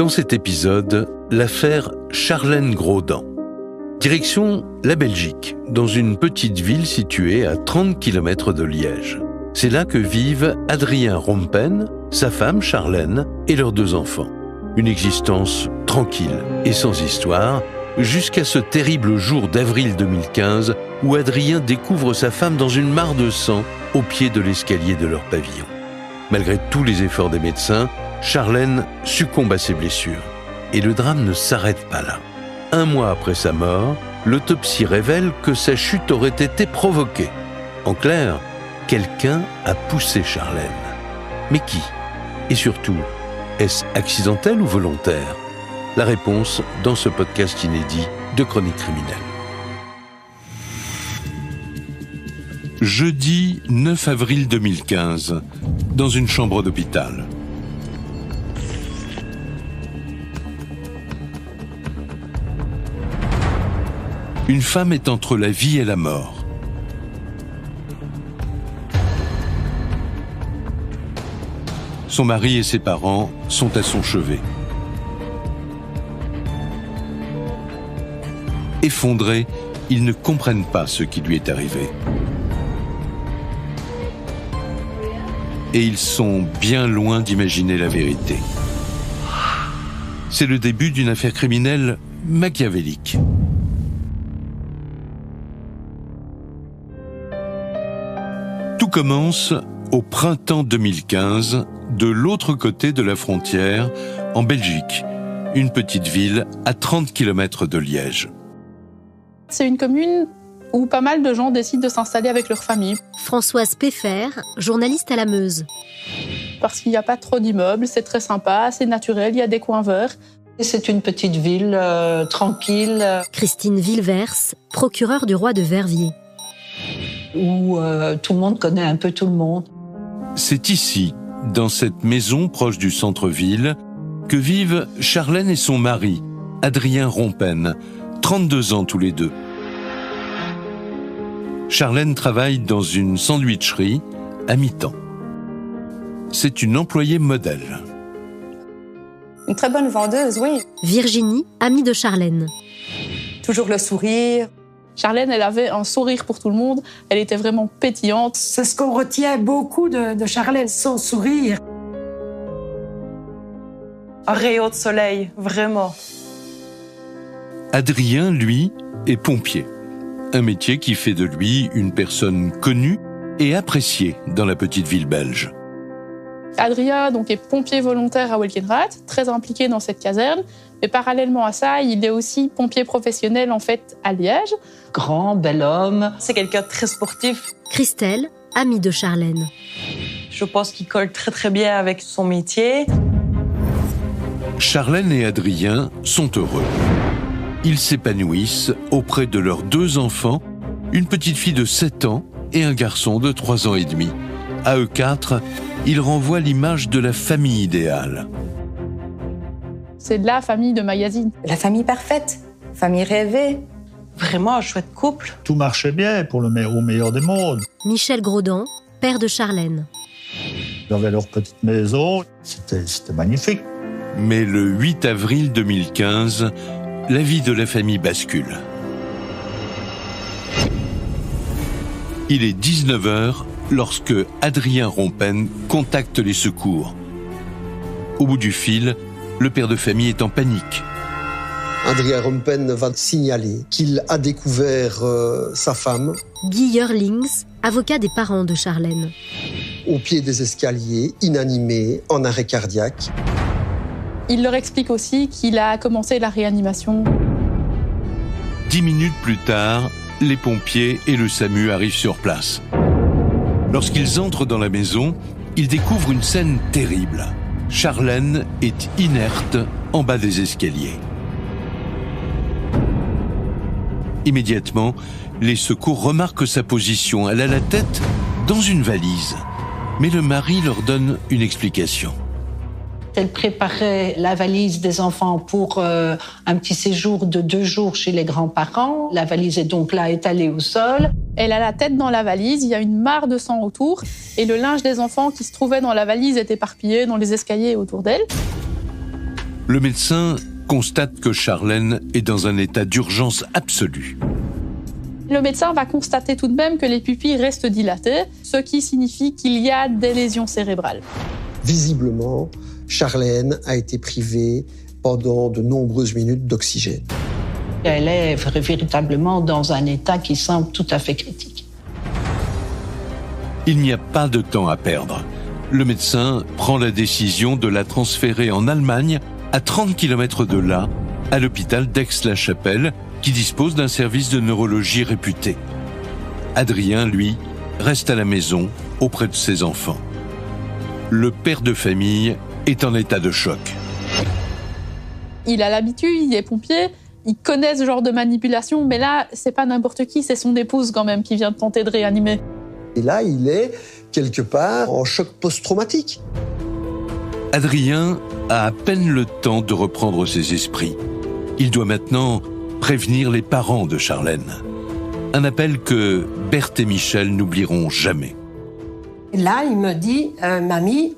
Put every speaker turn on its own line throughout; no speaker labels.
Dans cet épisode, l'affaire Charlène Grodin. Direction la Belgique, dans une petite ville située à 30 km de Liège. C'est là que vivent Adrien Rompen, sa femme Charlène et leurs 2 enfants. Une existence tranquille et sans histoire, jusqu'à ce terrible jour d'avril 2015 où Adrien découvre sa femme dans une mare de sang au pied de l'escalier de leur pavillon. Malgré tous les efforts des médecins, Charlène succombe à ses blessures. Et le drame ne s'arrête pas là. 1 mois après sa mort, l'autopsie révèle que sa chute aurait été provoquée. En clair, quelqu'un a poussé Charlène. Mais qui ? Et surtout, est-ce accidentel ou volontaire ? La réponse dans ce podcast inédit de Chroniques criminelles. Jeudi 9 avril 2015, dans une chambre d'hôpital. Une femme est entre la vie et la mort. Son mari et ses parents sont à son chevet. Effondrés, ils ne comprennent pas ce qui lui est arrivé. Et ils sont bien loin d'imaginer la vérité. C'est le début d'une affaire criminelle machiavélique. Tout commence au printemps 2015, de l'autre côté de la frontière, en Belgique, une petite ville à 30 km de Liège.
C'est une commune où pas mal de gens décident de s'installer avec leur famille.
Françoise Peffer, journaliste à la Meuse.
Parce qu'il n'y a pas trop d'immeubles, c'est très sympa, c'est naturel, il y a des coins verts.
C'est une petite ville tranquille.
Christine Villevers, procureure du roi de Verviers.
Où tout le monde connaît un peu tout le monde.
C'est ici, dans cette maison proche du centre-ville, que vivent Charlène et son mari, Adrien Rompen, 32 ans tous les deux. Charlène travaille dans une sandwicherie à mi-temps. C'est une employée modèle.
Une très bonne vendeuse, oui.
Virginie, amie de Charlène.
Toujours le sourire.
Charlène, elle avait un sourire pour tout le monde. Elle était vraiment pétillante.
C'est ce qu'on retient beaucoup de Charlène, son sourire.
Un rayon de soleil, vraiment.
Adrien, lui, est pompier. Un métier qui fait de lui une personne connue et appréciée dans la petite ville belge.
Adrien donc, est pompier volontaire à Welkenrath, très impliqué dans cette caserne. Mais parallèlement à ça, il est aussi pompier professionnel en fait à Liège.
Grand, bel homme.
C'est quelqu'un de très sportif.
Christelle, amie de Charlène.
Je pense qu'il colle très très bien avec son métier.
Charlène et Adrien sont heureux. Ils s'épanouissent auprès de leurs 2 enfants, une petite fille de 7 ans et un garçon de 3 ans et demi. À eux 4, ils renvoient l'image de la famille idéale.
C'est la famille de magazine.
La famille parfaite, famille rêvée. Vraiment un chouette couple.
Tout marchait bien au meilleur des mondes.
Michel Grodin, père de Charlène.
Ils avaient leur petite maison, c'était magnifique.
Mais le 8 avril 2015, la vie de la famille bascule. Il est 19h lorsque Adrien Rompen contacte les secours. Au bout du fil, le père de famille est en panique.
Adrien Rompen va signaler qu'il a découvert sa femme.
Guy Eurlings, avocat des parents de Charlène.
Au pied des escaliers, inanimé, en arrêt cardiaque.
Il leur explique aussi qu'il a commencé la réanimation.
10 minutes plus tard, les pompiers et le SAMU arrivent sur place. Lorsqu'ils entrent dans la maison, ils découvrent une scène terrible. Charlène est inerte en bas des escaliers. Immédiatement, les secours remarquent sa position. Elle a la tête dans une valise. Mais le mari leur donne une explication.
Elle préparait la valise des enfants pour un petit séjour de 2 jours chez les grands-parents. La valise est donc là étalée au sol.
Elle a la tête dans la valise, il y a une mare de sang autour et le linge des enfants qui se trouvait dans la valise est éparpillé dans les escaliers autour d'elle.
Le médecin constate que Charlène est dans un état d'urgence absolue.
Le médecin va constater tout de même que les pupilles restent dilatées, ce qui signifie qu'il y a des lésions cérébrales.
Visiblement, Charlène a été privée pendant de nombreuses minutes d'oxygène.
Elle est véritablement dans un état qui semble tout à fait critique.
Il n'y a pas de temps à perdre. Le médecin prend la décision de la transférer en Allemagne, à 30 km de là, à l'hôpital d'Aix-la-Chapelle, qui dispose d'un service de neurologie réputé. Adrien, lui, reste à la maison auprès de ses enfants. Le père de famille est en état de choc.
Il a l'habitude, il est pompier, il connaît ce genre de manipulation, mais là, c'est pas n'importe qui, c'est son épouse quand même qui vient de tenter de réanimer.
Et là, il est quelque part en choc post-traumatique.
Adrien a à peine le temps de reprendre ses esprits. Il doit maintenant prévenir les parents de Charlène. Un appel que Berthe et Michel n'oublieront jamais.
Là, il me dit, mamie,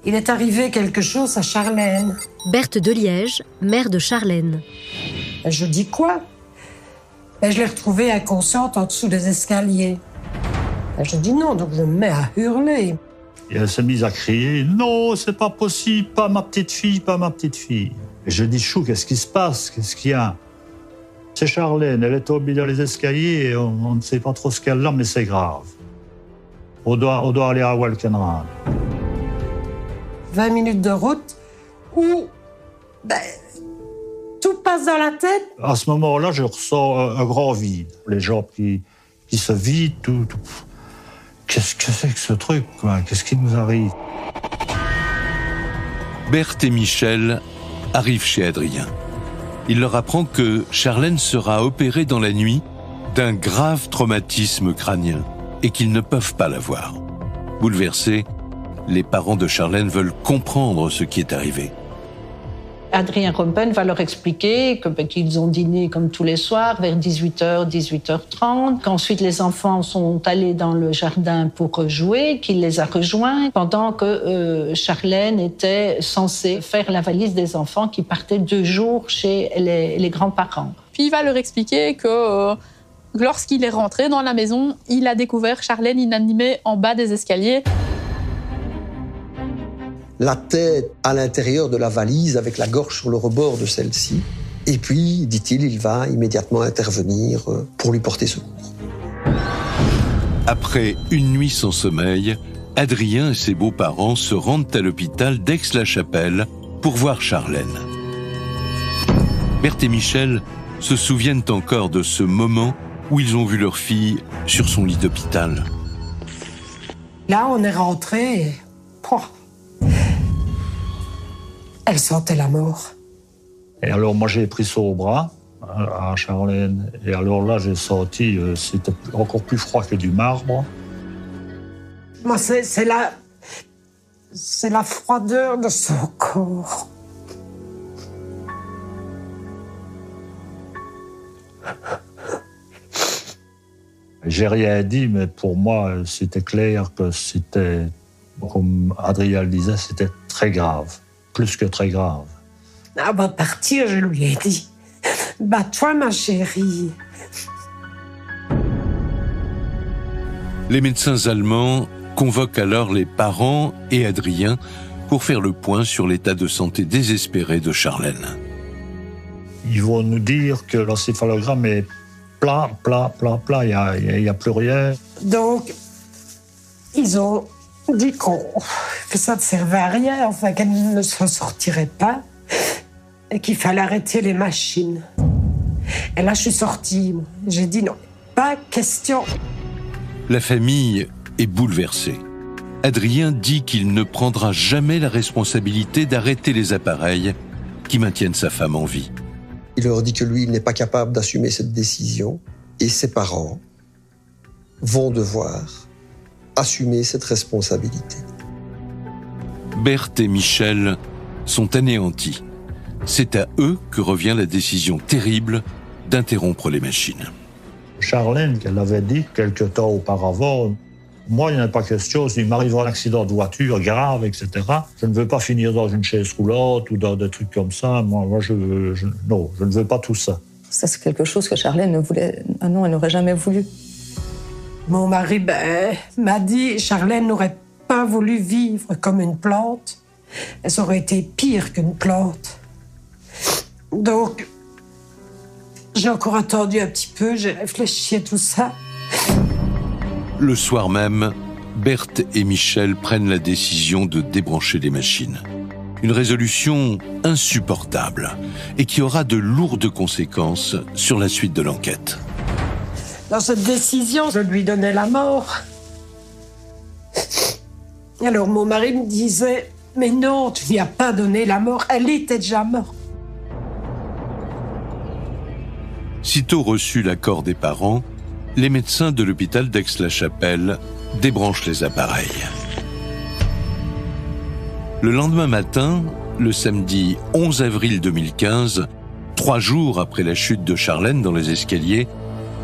il est arrivé quelque chose à Charlène.
Berthe de Liège, mère de Charlène.
Je dis quoi? Je l'ai retrouvée inconsciente en dessous des escaliers. Je dis non, donc je me mets à hurler.
Et elle s'est mise à crier « Non, c'est pas possible, pas ma petite fille, pas ma petite fille ». Et je dis « Chou, qu'est-ce qui se passe? Qu'est-ce qu'il y a ?» C'est Charlène, elle est tombée dans les escaliers et on ne sait pas trop ce qu'elle a, mais c'est grave. On doit aller à Walkenrad.
20 minutes de route où tout passe dans la tête.
À ce moment-là, je ressens un grand vide. Les jambes qui se vident, tout. Qu'est-ce que c'est que ce truc, quoi? Qu'est-ce qui nous arrive?
Berthe et Michel arrivent chez Adrien. Il leur apprend que Charlène sera opérée dans la nuit d'un grave traumatisme crânien et qu'ils ne peuvent pas la voir. Bouleversés, les parents de Charlène veulent comprendre ce qui est arrivé.
Adrien Rompen va leur expliquer qu'ils ont dîné comme tous les soirs vers 18h, 18h30, qu'ensuite les enfants sont allés dans le jardin pour jouer, qu'il les a rejoints pendant que Charlène était censée faire la valise des enfants qui partaient 2 jours chez les grands-parents.
Puis il va leur expliquer que lorsqu'il est rentré dans la maison, il a découvert Charlène inanimée en bas des escaliers.
La tête à l'intérieur de la valise avec la gorge sur le rebord de celle-ci. Et puis, dit-il, il va immédiatement intervenir pour lui porter secours.
Après une nuit sans sommeil, Adrien et ses beaux-parents se rendent à l'hôpital d'Aix-la-Chapelle pour voir Charlène. Berthe et Michel se souviennent encore de ce moment où ils ont vu leur fille sur son lit d'hôpital.
Là, on est rentré. Elle sentait la mort.
Et alors, moi, j'ai pris ça au bras, à Charlène. Et alors là, j'ai senti, c'était encore plus froid que du marbre.
Moi, c'est la froideur de son corps.
J'ai rien dit, mais pour moi, c'était clair que c'était, comme Adrien le disait, c'était très grave. Plus que très grave.
Avant de partir, je lui ai dit « Bats-toi, ma chérie ».
Les médecins allemands convoquent alors les parents et Adrien pour faire le point sur l'état de santé désespéré de Charlène.
Ils vont nous dire que l'encéphalogramme est plat, il n'y a plus rien.
Donc, ils ont dit que ça ne servait à rien, enfin qu'elle ne s'en sortirait pas et qu'il fallait arrêter les machines. Et là, je suis sortie. J'ai dit non, pas question.
La famille est bouleversée. Adrien dit qu'il ne prendra jamais la responsabilité d'arrêter les appareils qui maintiennent sa femme en vie.
Il leur dit que lui, il n'est pas capable d'assumer cette décision et ses parents vont devoir assumer cette responsabilité.
Berthe et Michel sont anéantis. C'est à eux que revient la décision terrible d'interrompre les machines.
Charlène, qu'elle avait dit quelque temps auparavant, Moi, il n'y en a pas question. S'il m'arrive un accident de voiture grave, etc., je ne veux pas finir dans une chaise roulante ou dans des trucs comme ça. Moi je ne veux pas tout ça.
Ça, c'est quelque chose que Charlène ne voulait... Ah non, elle n'aurait jamais voulu.
Mon mari m'a dit, Charlène n'aurait pas voulu vivre comme une plante. Elle aurait été pire qu'une plante. Donc, j'ai encore attendu un petit peu, j'ai réfléchi à tout ça.
Le soir même, Berthe et Michel prennent la décision de débrancher les machines. Une résolution insupportable et qui aura de lourdes conséquences sur la suite de l'enquête.
Dans cette décision, je lui donnais la mort. Alors mon mari me disait, mais non, tu lui as pas donné la mort, elle était déjà morte.
Sitôt reçu l'accord des parents, les médecins de l'hôpital d'Aix-la-Chapelle débranchent les appareils. Le lendemain matin, le samedi 11 avril 2015, 3 jours après la chute de Charlène dans les escaliers,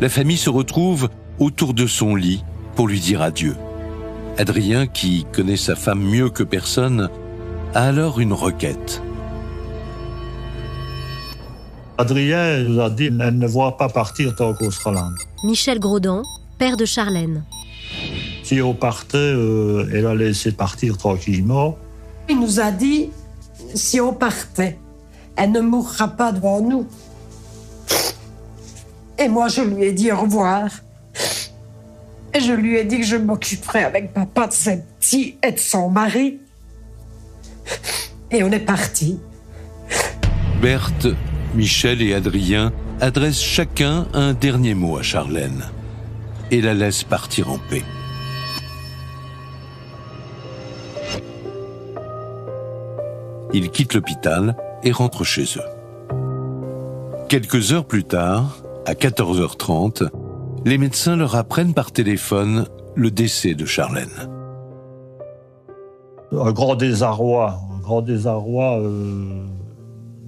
la famille se retrouve autour de son lit pour lui dire adieu. Adrien, qui connaît sa femme mieux que personne, a alors une requête.
Adrien nous a dit qu'elle ne va pas partir tant qu'on sera là.
Michel Grosdan, père de Charlène.
Si on partait, elle allait laisser partir tranquillement.
Il nous a dit, si on partait, elle ne mourra pas devant nous. Et moi, je lui ai dit au revoir. Et je lui ai dit que je m'occuperais avec papa de ses petits et de son mari. Et on est partis.
Berthe, Michel et Adrien adressent chacun un dernier mot à Charlène et la laissent partir en paix. Ils quittent l'hôpital et rentrent chez eux. Quelques heures plus tard, à 14h30, les médecins leur apprennent par téléphone le décès de Charlène.
Un grand désarroi,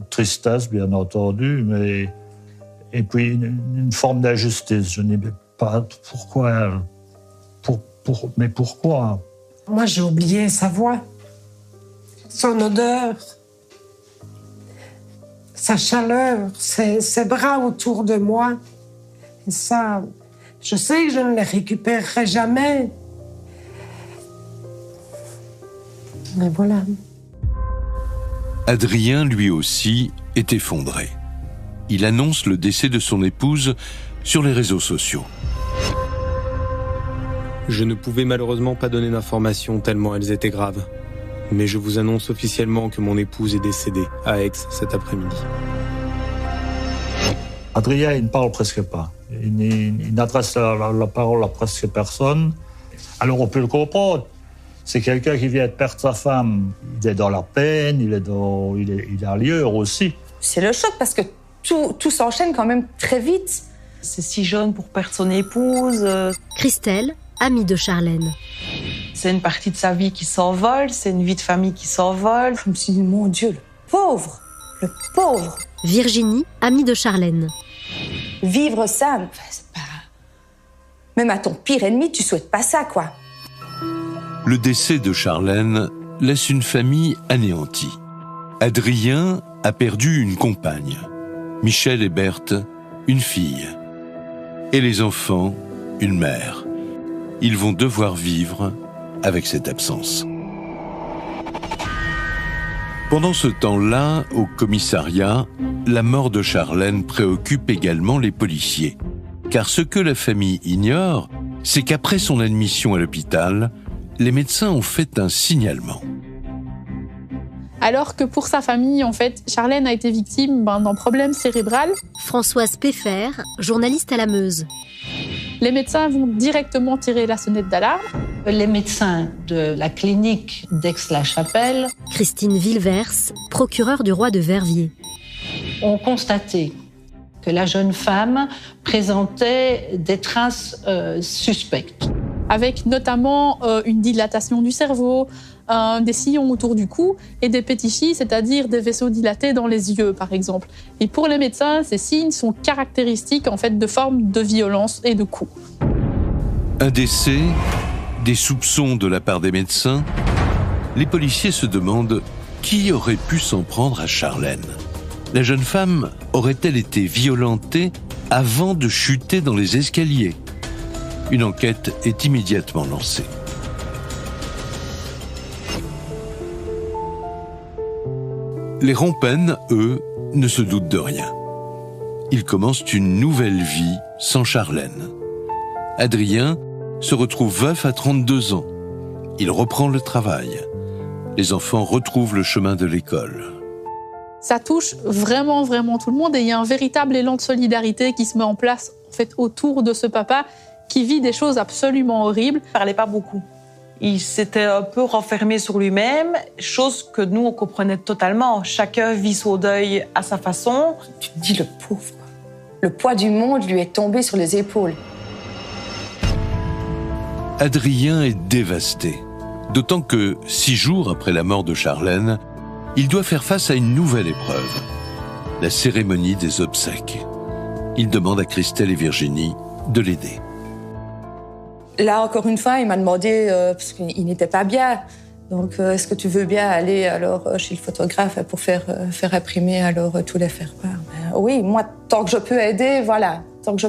tristesse bien entendu, mais et puis une forme d'injustice. Je n'ai pas pourquoi, mais pourquoi?
Moi, j'ai oublié sa voix, son odeur, sa chaleur, ses bras autour de moi. Et ça, je sais que je ne les récupérerai jamais. Mais voilà.
Adrien, lui aussi, est effondré. Il annonce le décès de son épouse sur les réseaux sociaux.
Je ne pouvais malheureusement pas donner d'informations tellement elles étaient graves. Mais je vous annonce officiellement que mon épouse est décédée à Aix cet après-midi.
Adrien, il ne parle presque pas. Il n'adresse la parole à presque personne. Alors on peut le comprendre. C'est quelqu'un qui vient de perdre sa femme. Il est dans la peine, il est ailleurs aussi.
C'est le choc parce que tout s'enchaîne quand même très vite. C'est si jeune pour perdre son épouse.
Christelle, amie de Charlène.
C'est une partie de sa vie qui s'envole, c'est une vie de famille qui s'envole. Je me suis dit, mon Dieu, le pauvre.
Virginie, amie de Charlène.
Vivre ça, c'est pas... Même à ton pire ennemi, tu souhaites pas ça, quoi.
Le décès de Charlène laisse une famille anéantie. Adrien a perdu une compagne. Michel et Berthe, une fille. Et les enfants, une mère. Ils vont devoir vivre avec cette absence. Pendant ce temps-là, au commissariat, la mort de Charlène préoccupe également les policiers. Car ce que la famille ignore, c'est qu'après son admission à l'hôpital, les médecins ont fait un signalement.
Alors que pour sa famille, en fait, Charlène a été victime d'un problème cérébral.
Françoise Peffer, journaliste à la Meuse.
Les médecins vont directement tirer la sonnette d'alarme.
Les médecins de la clinique d'Aix-la-Chapelle,
Christine Villevers, procureure du roi de Verviers,
ont constaté que la jeune femme présentait des traces suspectes.
Avec notamment une dilatation du cerveau, des sillons autour du cou et des pétichies, c'est-à-dire des vaisseaux dilatés dans les yeux, par exemple. Et pour les médecins, ces signes sont caractéristiques en fait, de formes de violence et de coups.
Un décès des soupçons de la part des médecins, les policiers se demandent qui aurait pu s'en prendre à Charlène. La jeune femme aurait-elle été violentée avant de chuter dans les escaliers? Une enquête est immédiatement lancée. Les Rompen, eux, ne se doutent de rien. Ils commencent une nouvelle vie sans Charlène. Adrien se retrouve veuf à 32 ans. Il reprend le travail. Les enfants retrouvent le chemin de l'école.
Ça touche vraiment, vraiment tout le monde et il y a un véritable élan de solidarité qui se met en place en fait, autour de ce papa qui vit des choses absolument horribles.
Il ne parlait pas beaucoup. Il s'était un peu renfermé sur lui-même, chose que nous, on comprenait totalement. Chacun vit son deuil à sa façon.
Tu te dis, le pauvre, le poids du monde lui est tombé sur les épaules.
Adrien est dévasté, d'autant que 6 jours après la mort de Charlène, il doit faire face à une nouvelle épreuve, la cérémonie des obsèques. Il demande à Christelle et Virginie de l'aider.
Là, encore une fois, il m'a demandé, parce qu'il n'était pas bien, donc est-ce que tu veux bien aller alors chez le photographe pour faire imprimer alors tous les faire-part? Oui, moi, tant que je peux aider, voilà, tant que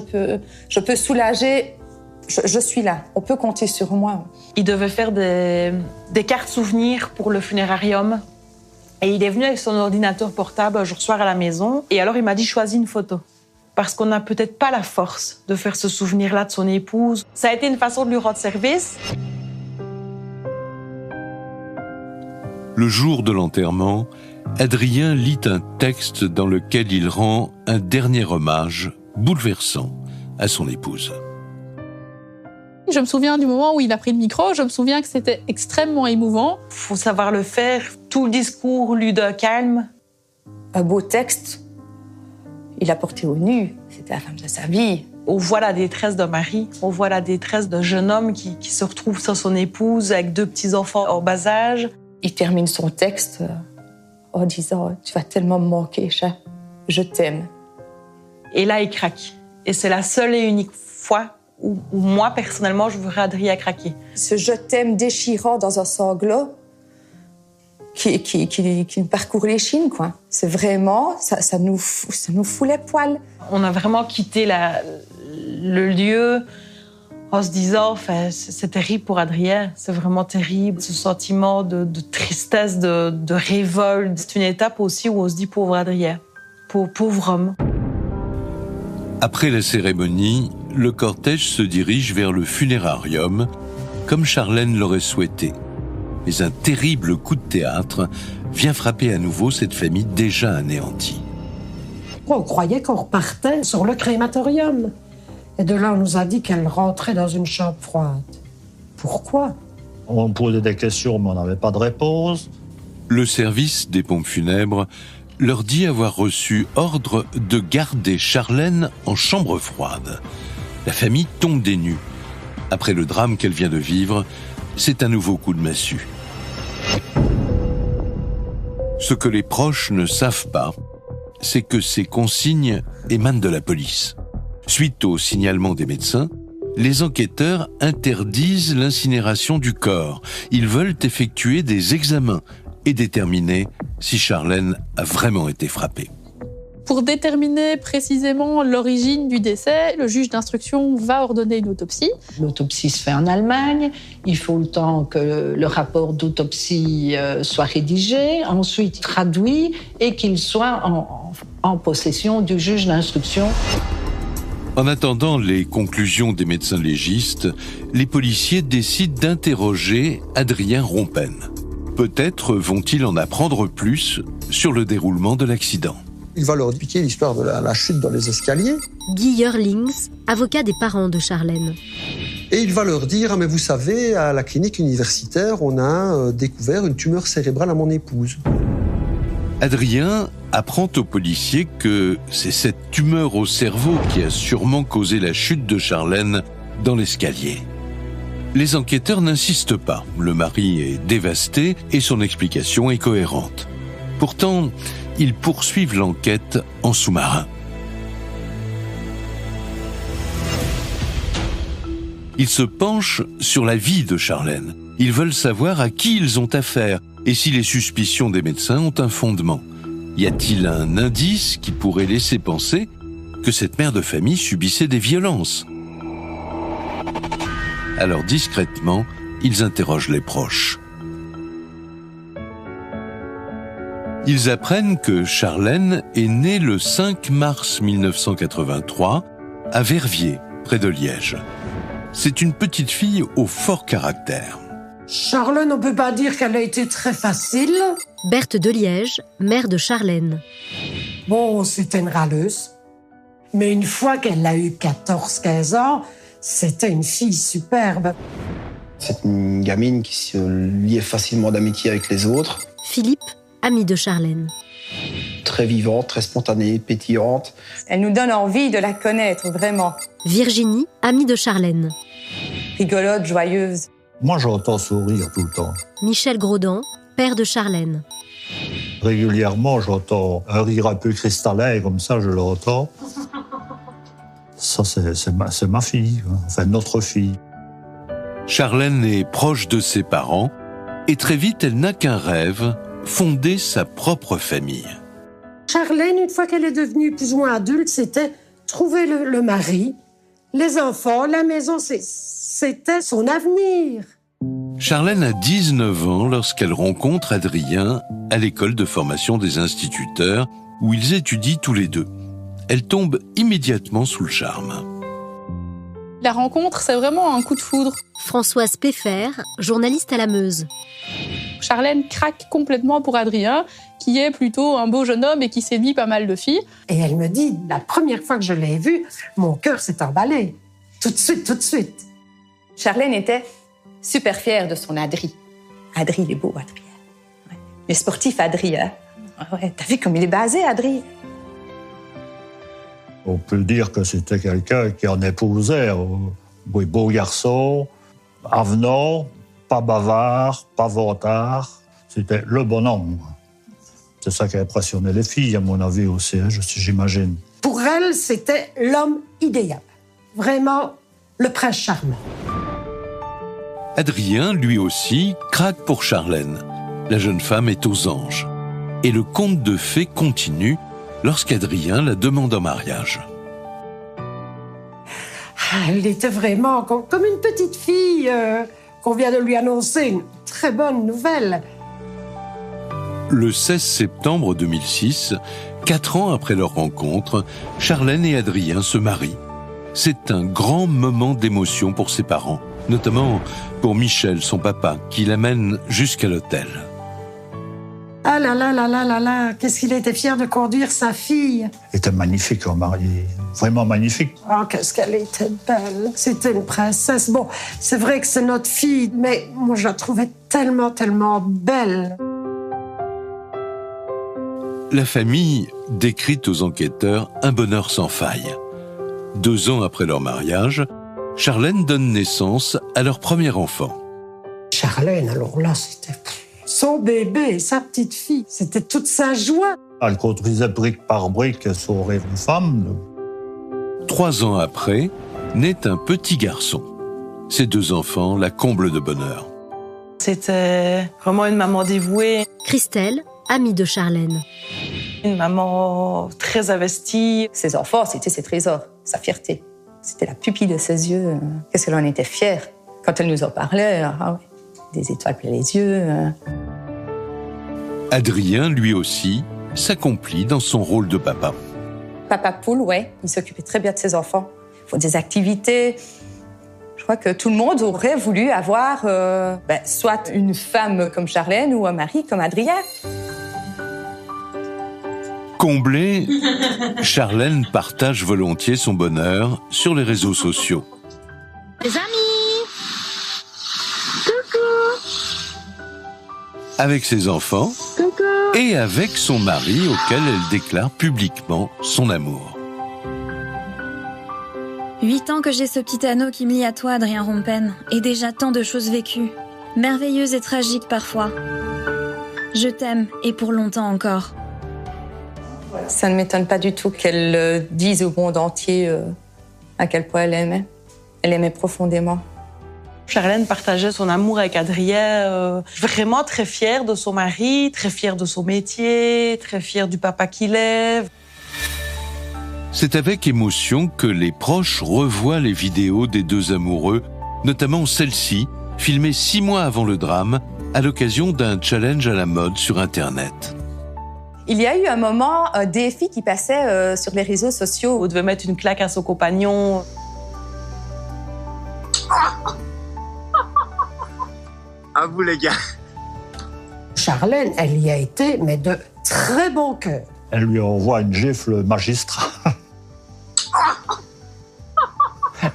je peux soulager, je suis là. On peut compter sur moi.
Il devait faire des cartes souvenirs pour le funérarium. Et il est venu avec son ordinateur portable un jour soir à la maison. Et alors, il m'a dit, choisis une photo. Parce qu'on n'a peut-être pas la force de faire ce souvenir-là de son épouse. Ça a été une façon de lui rendre service.
Le jour de l'enterrement, Adrien lit un texte dans lequel il rend un dernier hommage bouleversant à son épouse.
Je me souviens du moment où il a pris le micro, je me souviens que c'était extrêmement émouvant.
Il faut savoir le faire, tout le discours lu d'un calme.
Un beau texte, il a porté au nu, c'était la femme de sa vie.
On voit la détresse d'un mari, on voit la détresse d'un jeune homme qui se retrouve sans son épouse, avec 2 petits-enfants en bas âge.
Il termine son texte en disant « Tu vas tellement me manquer, chat, je t'aime ».
Et là, il craque. Et c'est la seule et unique fois où moi, personnellement, je verrais Adrien craquer.
Ce « je t'aime » déchirant dans un sanglot qui parcourt les chines, quoi. C'est vraiment, ça nous fout les poils.
On a vraiment quitté le lieu en se disant, enfin, c'est terrible pour Adrien, c'est vraiment terrible. Ce sentiment de tristesse, de révolte, c'est une étape aussi où on se dit pauvre Adrien, pauvre homme.
Après la cérémonie, le cortège se dirige vers le funérarium, comme Charlène l'aurait souhaité. Mais un terrible coup de théâtre vient frapper à nouveau cette famille déjà anéantie.
On croyait qu'on repartait sur le crématorium. Et de là, on nous a dit qu'elle rentrait dans une chambre froide. Pourquoi?
On posait des questions, mais on n'avait pas de réponse.
Le service des pompes funèbres leur dit avoir reçu ordre de garder Charlène en chambre froide. La famille tombe des nues. Après le drame qu'elle vient de vivre, c'est un nouveau coup de massue. Ce que les proches ne savent pas, c'est que ces consignes émanent de la police. Suite au signalement des médecins, les enquêteurs interdisent l'incinération du corps. Ils veulent effectuer des examens et déterminer si Charlène a vraiment été frappée.
Pour déterminer précisément l'origine du décès, le juge d'instruction va ordonner une autopsie.
L'autopsie se fait en Allemagne. Il faut le temps que le rapport d'autopsie soit rédigé, ensuite traduit et qu'il soit en possession du juge d'instruction.
En attendant les conclusions des médecins légistes, les policiers décident d'interroger Adrien Rompen. Peut-être vont-ils en apprendre plus sur le déroulement de l'accident.
Il va leur expliquer l'histoire de la chute dans les escaliers.
Guy Yerlings, avocat des parents de Charlène.
Et il va leur dire, mais vous savez, à la clinique universitaire, on a découvert une tumeur cérébrale à mon épouse.
Adrien apprend aux policiers que c'est cette tumeur au cerveau qui a sûrement causé la chute de Charlène dans l'escalier. Les enquêteurs n'insistent pas. Le mari est dévasté et son explication est cohérente. Pourtant, ils poursuivent l'enquête en sous-marin. Ils se penchent sur la vie de Charlène. Ils veulent savoir à qui ils ont affaire et si les suspicions des médecins ont un fondement. Y a-t-il un indice qui pourrait laisser penser que cette mère de famille subissait des violences ? Alors discrètement, ils interrogent les proches. Ils apprennent que Charlène est née le 5 mars 1983 à Verviers, près de Liège. C'est une petite fille au fort caractère.
Charlène, on peut pas dire qu'elle a été très facile.
Berthe de Liège, mère de Charlène.
Bon, c'était une râleuse. Mais une fois qu'elle a eu 14-15 ans, c'était une fille superbe.
C'est une gamine qui se liait facilement d'amitié avec les autres.
Philippe, ami de Charlène.
Très vivante, très spontanée, pétillante.
Elle nous donne envie de la connaître, vraiment.
Virginie, amie de Charlène.
Rigolote, joyeuse.
Moi, j'entends sourire tout le temps.
Michel Graudan, père de Charlène.
Régulièrement, j'entends un rire un peu cristallin, comme ça, je l'entends. Ça, c'est ma fille, enfin notre fille.
Charlène est proche de ses parents et très vite, elle n'a qu'un rêve, fonder sa propre famille.
Charlène, une fois qu'elle est devenue plus ou moins adulte, c'était trouver le mari, les enfants, la maison, c'était son avenir.
Charlène a 19 ans lorsqu'elle rencontre Adrien à l'école de formation des instituteurs où ils étudient tous les deux. Elle tombe immédiatement sous le charme.
La rencontre, c'est vraiment un coup de foudre.
Françoise Peffer, journaliste à la Meuse.
Charlène craque complètement pour Adrien, qui est plutôt un beau jeune homme et qui séduit pas mal de filles.
Et elle me dit, la première fois que je l'ai vu, mon cœur s'est emballé. Tout de suite, tout de suite.
Charlène était super fière de son Adri. Adri, il est beau, Adri. Ouais. Le sportif Adri, hein. Ouais, t'as vu comme il est basé, Adri?
On peut dire que c'était quelqu'un qui en épousait. Oui, beau garçon, avenant, pas bavard, pas vantard. C'était le bonhomme. C'est ça qui a impressionné les filles, à mon avis aussi, hein, j'imagine.
Pour elle, c'était l'homme idéal. Vraiment, le prince charmant.
Adrien, lui aussi, craque pour Charlène. La jeune femme est aux anges. Et le conte de fées continue lorsqu'Adrien la demande en mariage.
Elle était vraiment comme une petite fille qu'on vient de lui annoncer une très bonne nouvelle.
Le 16 septembre 2006, 4 ans après leur rencontre, Charlène et Adrien se marient. C'est un grand moment d'émotion pour ses parents, notamment pour Michel, son papa, qui l'amène jusqu'à l'hôtel.
Ah là là là là là là, qu'est-ce qu'il était fier de conduire sa fille.
Elle était magnifique en mariée, vraiment magnifique.
Oh, qu'est-ce qu'elle était belle. C'était une princesse. Bon, c'est vrai que c'est notre fille, mais moi je la trouvais tellement, tellement belle.
La famille décrit aux enquêteurs un bonheur sans faille. 2 ans après leur mariage, Charlène donne naissance à leur premier enfant.
Charlène, alors là, c'était son bébé, sa petite fille. C'était toute sa joie.
Elle construisait brique par brique son rêve de femme.
3 ans après, naît un petit garçon. Ces 2 enfants la comblent de bonheur.
C'était vraiment une maman dévouée.
Christelle, amie de Charlène.
Une maman très investie.
Ses enfants, c'était ses trésors, sa fierté. C'était la pupille de ses yeux. Qu'est-ce qu'elle en était fière. Quand elle nous en parlait, ah ouais, des étoiles plein les yeux.
Adrien, lui aussi, s'accomplit dans son rôle de papa.
Papa poule, ouais, il s'occupait très bien de ses enfants. Il faut des activités. Je crois que tout le monde aurait voulu avoir soit une femme comme Charlène ou un mari comme Adrien.
Comblée, Charlène partage volontiers son bonheur sur les réseaux sociaux.
Les amis!
Avec ses enfants et avec son mari auquel elle déclare publiquement son amour.
8 ans que j'ai ce petit anneau qui me lie à toi, Adrien Rompen, et déjà tant de choses vécues, merveilleuses et tragiques parfois. Je t'aime, et pour longtemps encore.
Ça ne m'étonne pas du tout qu'elle dise au monde entier à quel point elle aimait. elle aimait profondément.
Charlène partageait son amour avec Adrien, vraiment très fière de son mari, très fière de son métier, très fière du papa qu'il est.
C'est avec émotion que les proches revoient les vidéos des deux amoureux, notamment celle-ci, filmée 6 mois avant le drame, à l'occasion d'un challenge à la mode sur Internet.
Il y a eu un moment, des filles qui passaient sur les réseaux sociaux.
On devait mettre une claque à son compagnon.
À vous les gars.
Charlène, elle y a été, mais de très bon cœur.
Elle lui envoie une gifle magistrale.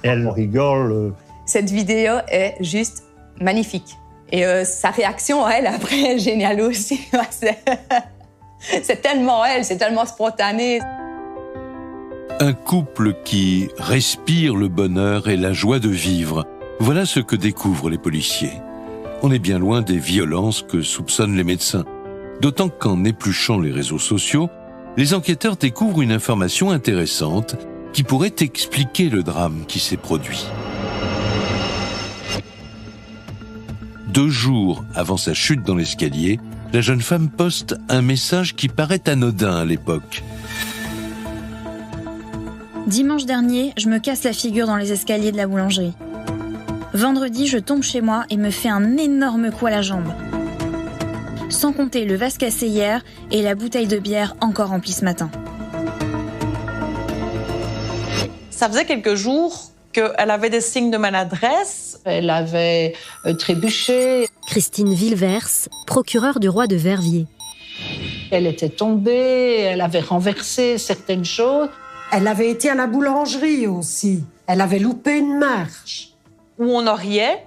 Elle rigole.
Cette vidéo est juste magnifique. Et sa réaction, elle, après, est géniale aussi. C'est tellement elle, c'est tellement spontané.
Un couple qui respire le bonheur et la joie de vivre. Voilà ce que découvrent les policiers. On est bien loin des violences que soupçonnent les médecins. D'autant qu'en épluchant les réseaux sociaux, les enquêteurs découvrent une information intéressante qui pourrait expliquer le drame qui s'est produit. 2 jours avant sa chute dans l'escalier, la jeune femme poste un message qui paraît anodin à l'époque.
Dimanche dernier, je me casse la figure dans les escaliers de la boulangerie. Vendredi, je tombe chez moi et me fais un énorme coup à la jambe. Sans compter le vase cassé hier et la bouteille de bière encore remplie ce matin.
Ça faisait quelques jours qu'elle avait des signes de maladresse.
Elle avait trébuché.
Christine Villevers, procureure du roi de Verviers.
Elle était tombée, elle avait renversé certaines choses.
Elle avait été à la boulangerie aussi. Elle avait loupé une marche.
Où on en riait,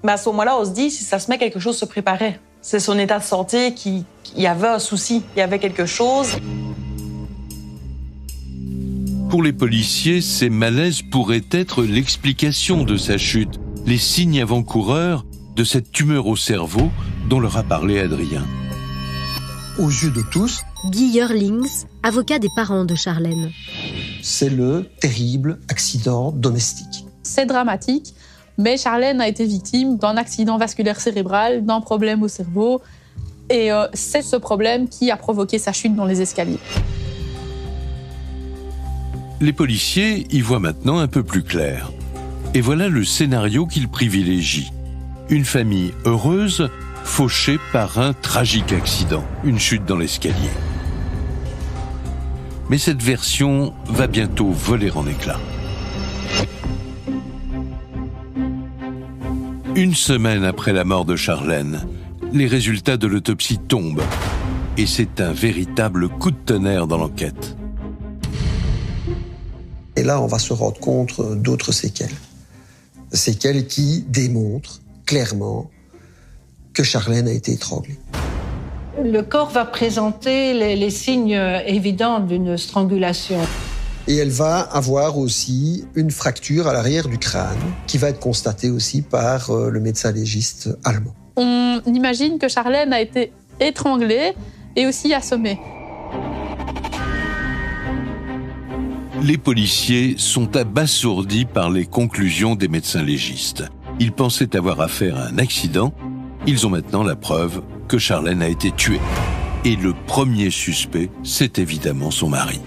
mais à ce moment-là, on se dit, si ça se met, quelque chose se préparait. C'est son état de santé il y avait un souci, il y avait quelque chose.
Pour les policiers, ces malaises pourraient être l'explication de sa chute, les signes avant-coureurs de cette tumeur au cerveau dont leur a parlé Adrien.
Aux yeux de tous,
Guy Yerlings, avocat des parents de Charlène.
c'est le terrible accident domestique.
C'est dramatique, mais Charlène a été victime d'un accident vasculaire cérébral, d'un problème au cerveau, et c'est ce problème qui a provoqué sa chute dans les escaliers.
Les policiers y voient maintenant un peu plus clair. Et voilà le scénario qu'ils privilégient. Une famille heureuse, fauchée par un tragique accident, une chute dans l'escalier. Mais cette version va bientôt voler en éclats. Une semaine après la mort de Charlène, les résultats de l'autopsie tombent. Et c'est un véritable coup de tonnerre dans l'enquête.
Et là, on va se rendre compte d'autres séquelles. Séquelles qui démontrent clairement que Charlène a été étranglée.
Le corps va présenter les signes évidents d'une strangulation.
Et elle va avoir aussi une fracture à l'arrière du crâne qui va être constatée aussi par le médecin légiste allemand.
On imagine que Charlène a été étranglée et aussi assommée.
Les policiers sont abasourdis par les conclusions des médecins légistes. Ils pensaient avoir affaire à un accident. Ils ont maintenant la preuve que Charlène a été tuée. Et le premier suspect, c'est évidemment son mari.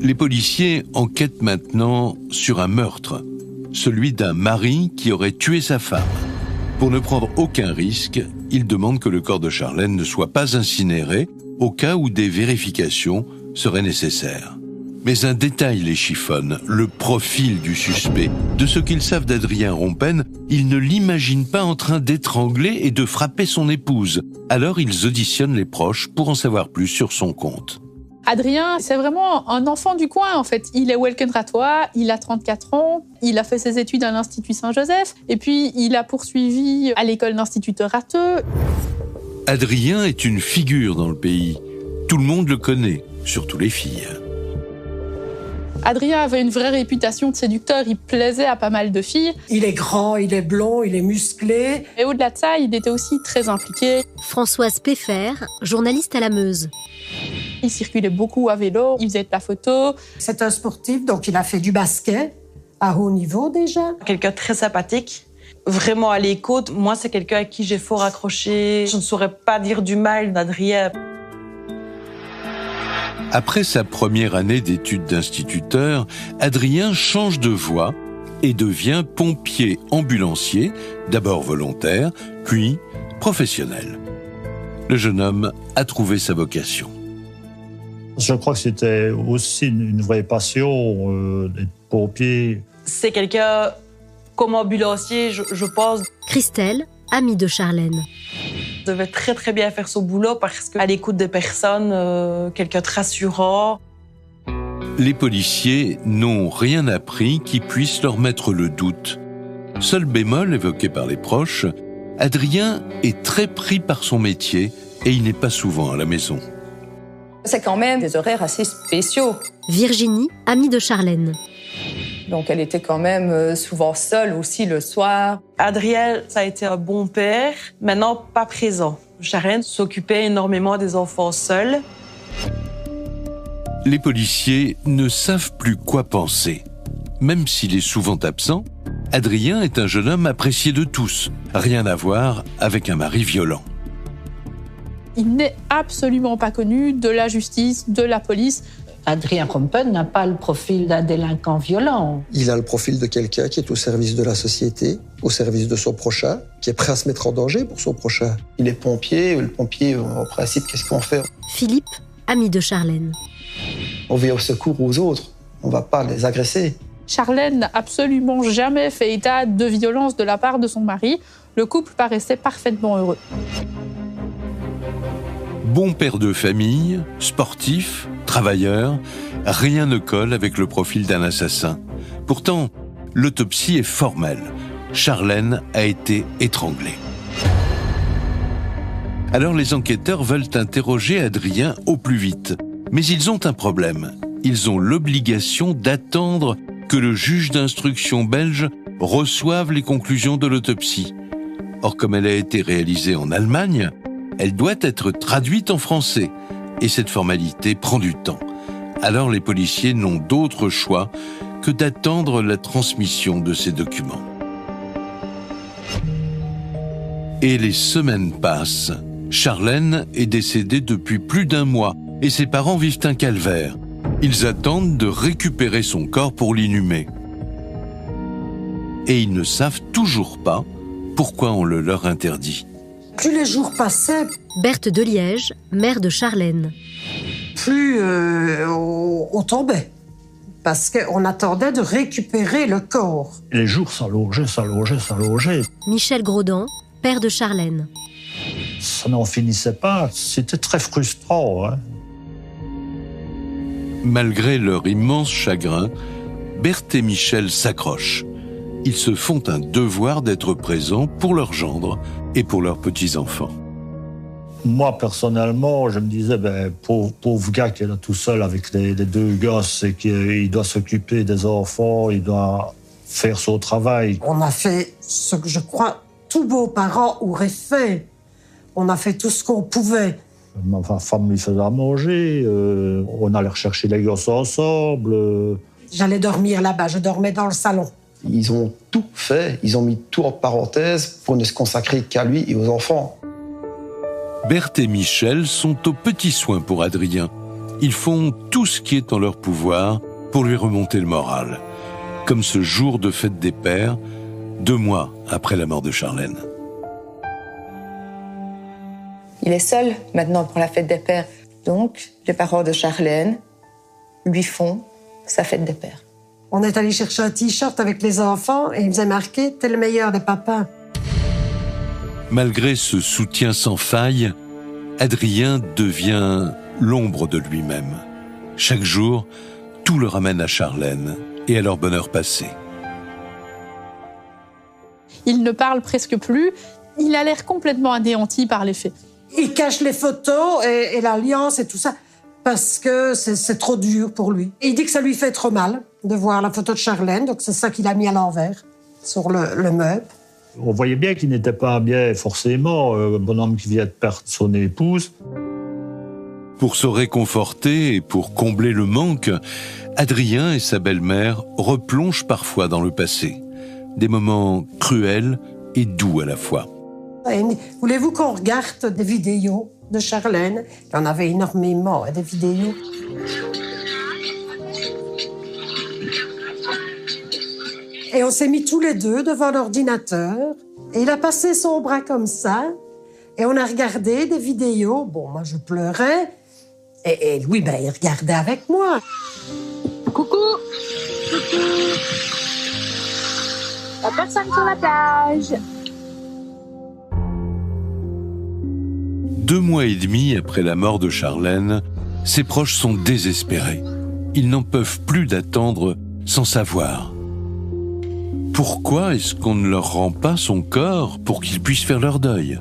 Les policiers enquêtent maintenant sur un meurtre, celui d'un mari qui aurait tué sa femme. Pour ne prendre aucun risque, ils demandent que le corps de Charlène ne soit pas incinéré au cas où des vérifications seraient nécessaires. Mais un détail les chiffonne, le profil du suspect. De ce qu'ils savent d'Adrien Rompen, ils ne l'imaginent pas en train d'étrangler et de frapper son épouse. Alors ils auditionnent les proches pour en savoir plus sur son compte.
Adrien, c'est vraiment un enfant du coin, en fait. Il est Welkenratois, il a 34 ans, il a fait ses études à l'Institut Saint-Joseph, et puis il a poursuivi à l'école d'instituteur Ratteux.
Adrien est une figure dans le pays. Tout le monde le connaît, surtout les filles.
Adrien avait une vraie réputation de séducteur, il plaisait à pas mal de filles.
Il est grand, il est blond, il est musclé.
Et au-delà de ça, il était aussi très impliqué.
Françoise Peffer, journaliste à la Meuse.
Il circulait beaucoup à vélo, il faisait de la photo.
C'est un sportif, donc il a fait du basket à haut niveau déjà.
Quelqu'un de très sympathique, vraiment à l'écoute. Moi, c'est quelqu'un avec qui j'ai fort accroché. Je ne saurais pas dire du mal d'Adrien.
Après sa première année d'études d'instituteur, Adrien change de voie et devient pompier ambulancier, d'abord volontaire, puis professionnel. Le jeune homme a trouvé sa vocation.
Je crois que c'était aussi une vraie passion d'être pompier.
C'est quelqu'un, comme ambulancier, je pense,
Christelle, amie de Charlène.
devait très très bien faire son boulot parce qu'à l'écoute des personnes, quelqu'un de rassurant.
Les policiers n'ont rien appris qui puisse leur mettre le doute. Seul bémol évoqué par les proches, Adrien est très pris par son métier et il n'est pas souvent à la maison.
C'est quand même des horaires assez spéciaux.
Virginie, amie de Charlène.
Donc elle était quand même souvent seule aussi le soir.
Adrien, ça a été un bon père, maintenant pas présent. Charlène s'occupait énormément des enfants seuls.
Les policiers ne savent plus quoi penser. Même s'il est souvent absent, Adrien est un jeune homme apprécié de tous. Rien à voir avec un mari violent.
Il n'est absolument pas connu de la justice, de la police.
Adrien Rompen n'a pas le profil d'un délinquant violent.
Il a le profil de quelqu'un qui est au service de la société, au service de son prochain, qui est prêt à se mettre en danger pour son prochain.
Il est pompier, le pompier, en principe, qu'est-ce qu'on fait?
Philippe, ami de Charlène.
On vient au secours aux autres, on ne va pas les agresser.
Charlène n'a absolument jamais fait état de violence de la part de son mari. Le couple paraissait parfaitement heureux.
Bon père de famille, sportif, travailleur, rien ne colle avec le profil d'un assassin. Pourtant, l'autopsie est formelle. Charlène a été étranglée. Alors les enquêteurs veulent interroger Adrien au plus vite. Mais ils ont un problème. Ils ont l'obligation d'attendre que le juge d'instruction belge reçoive les conclusions de l'autopsie. Or, comme elle a été réalisée en Allemagne, elle doit être traduite en français. Et cette formalité prend du temps. Alors les policiers n'ont d'autre choix que d'attendre la transmission de ces documents. Et les semaines passent. Charlène est décédée depuis plus d'1 mois et ses parents vivent un calvaire. Ils attendent de récupérer son corps pour l'inhumer. Et ils ne savent toujours pas pourquoi on le leur interdit.
Plus les jours passaient,
Berthe de Liège, mère de Charlène.
plus on tombait. Parce qu'on attendait de récupérer le corps.
Les jours s'allongeaient.
Michel Graudan, père de Charlène.
Ça n'en finissait pas. C'était très frustrant. Hein.
Malgré leur immense chagrin, Berthe et Michel s'accrochent. Ils se font un devoir d'être présents pour leur gendre et pour leurs petits-enfants.
Moi, personnellement, je me disais, pauvre gars qui est là tout seul avec les 2 gosses et qu'il doit s'occuper des enfants, il doit faire son travail.
On a fait ce que je crois tous beaux parents auraient fait. On a fait tout ce qu'on pouvait.
Ma femme lui faisait à manger, on allait rechercher les gosses ensemble.
J'allais dormir là-bas, je dormais dans le salon.
Ils ont tout fait, ils ont mis tout en parenthèse pour ne se consacrer qu'à lui et aux enfants.
Berthe et Michel sont aux petits soins pour Adrien. Ils font tout ce qui est en leur pouvoir pour lui remonter le moral. Comme ce jour de fête des pères, 2 mois après la mort de Charlène.
Il est seul maintenant pour la fête des pères. Donc, les parents de Charlène lui font sa fête des pères.
On est allé chercher un t-shirt avec les enfants et il faisait marquer « T'es le meilleur des papas ».
Malgré ce soutien sans faille, Adrien devient l'ombre de lui-même. Chaque jour, tout le ramène à Charlène et à leur bonheur passé.
Il ne parle presque plus. Il a l'air complètement anéanti par les faits.
Il cache les photos et l'alliance et tout ça parce que c'est trop dur pour lui. Et il dit que ça lui fait trop mal de voir la photo de Charlène, donc c'est ça qu'il a mis à l'envers sur le meuble.
On voyait bien qu'il n'était pas bien forcément, un bonhomme qui vient de perdre son épouse.
Pour se réconforter et pour combler le manque, Adrien et sa belle-mère replongent parfois dans le passé. Des moments cruels et doux à la fois.
Voulez-vous qu'on regarde des vidéos de Charlène? Il y en avait énormément, des vidéos. Et on s'est mis tous les deux devant l'ordinateur. Et il a passé son bras comme ça. Et on a regardé des vidéos. Bon, moi, je pleurais. Et lui, il regardait avec moi.
Coucou. La personne sur la plage.
2 mois et demi après la mort de Charlène, ses proches sont désespérés. Ils n'en peuvent plus d'attendre sans savoir. Pourquoi est-ce qu'on ne leur rend pas son corps pour qu'ils puissent faire leur deuil ?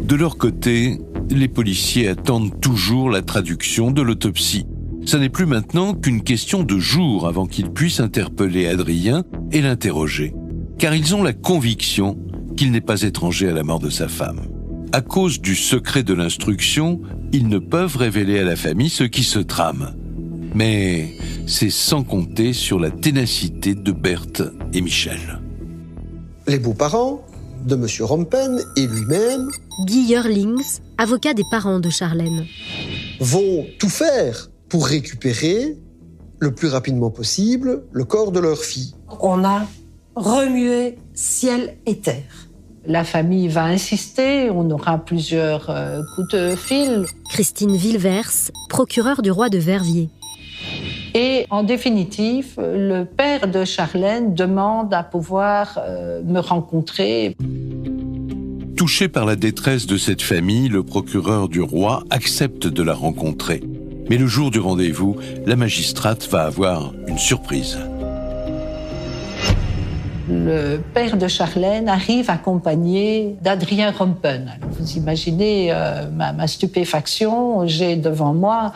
De leur côté, les policiers attendent toujours la traduction de l'autopsie. Ce n'est plus maintenant qu'une question de jours avant qu'ils puissent interpeller Adrien et l'interroger. Car ils ont la conviction qu'il n'est pas étranger à la mort de sa femme. À cause du secret de l'instruction, ils ne peuvent révéler à la famille ce qui se trame. Mais c'est sans compter sur la ténacité de Berthe et Michel.
Les beaux-parents de M. Rompen et lui-même,
Guy Eurlings, avocat des parents de Charlène,
vont tout faire pour récupérer le plus rapidement possible le corps de leur fille.
On a remué ciel et terre.
La famille va insister, on aura plusieurs coups de fil.
Christine Villevers, procureure du roi de Verviers.
Et en définitive, le père de Charlène demande à pouvoir me rencontrer.
Touché par la détresse de cette famille, le procureur du roi accepte de la rencontrer. Mais le jour du rendez-vous, la magistrate va avoir une surprise.
Le père de Charlène arrive accompagné d'Adrien Rompen. Alors vous imaginez ma stupéfaction, j'ai devant moi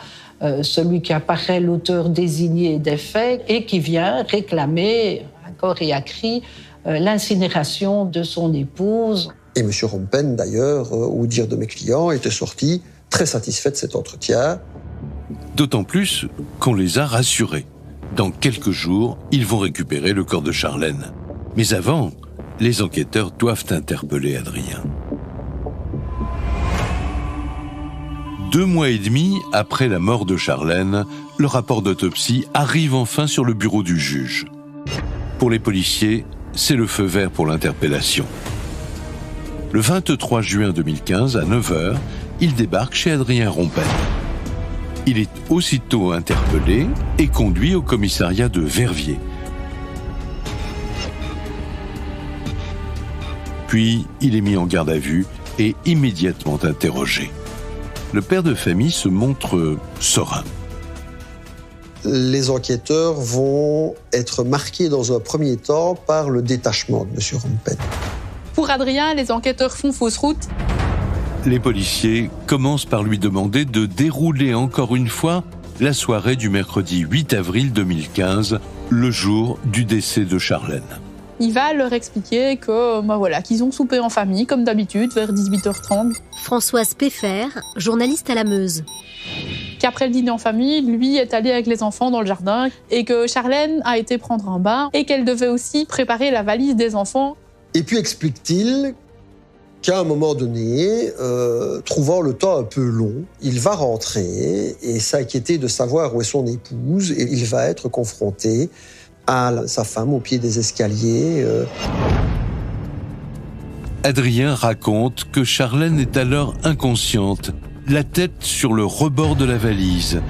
celui qui apparaît l'auteur désigné des faits et qui vient réclamer à corps et à cri l'incinération de son épouse.
Et M. Rompen, d'ailleurs, au dire de mes clients, était sorti très satisfait de cet entretien.
D'autant plus qu'on les a rassurés. Dans quelques jours, ils vont récupérer le corps de Charlène. Mais avant, les enquêteurs doivent interpeller Adrien. 2 mois et demi après la mort de Charlène, le rapport d'autopsie arrive enfin sur le bureau du juge. Pour les policiers, c'est le feu vert pour l'interpellation. Le 23 juin 2015, à 9h, il débarque chez Adrien Rompen. Il est aussitôt interpellé et conduit au commissariat de Verviers. Puis, il est mis en garde à vue et immédiatement interrogé. Le père de famille se montre serein.
Les enquêteurs vont être marqués dans un premier temps par le détachement de M. Rompen.
Pour Adrien, les enquêteurs font fausse route.
Les policiers commencent par lui demander de dérouler encore une fois la soirée du mercredi 8 avril 2015, le jour du décès de Charlène.
Il va leur expliquer que, qu'ils ont soupé en famille, comme d'habitude, vers 18h30.
Françoise Peffer, journaliste à la Meuse.
Qu'après le dîner en famille, lui est allé avec les enfants dans le jardin et que Charlène a été prendre un bain et qu'elle devait aussi préparer la valise des enfants.
Et puis explique-t-il qu'à un moment donné, trouvant le temps un peu long, il va rentrer et s'inquiéter de savoir où est son épouse et il va être confronté à sa femme au pied des escaliers.
Adrien raconte que Charlène est alors inconsciente, la tête sur le rebord de la valise.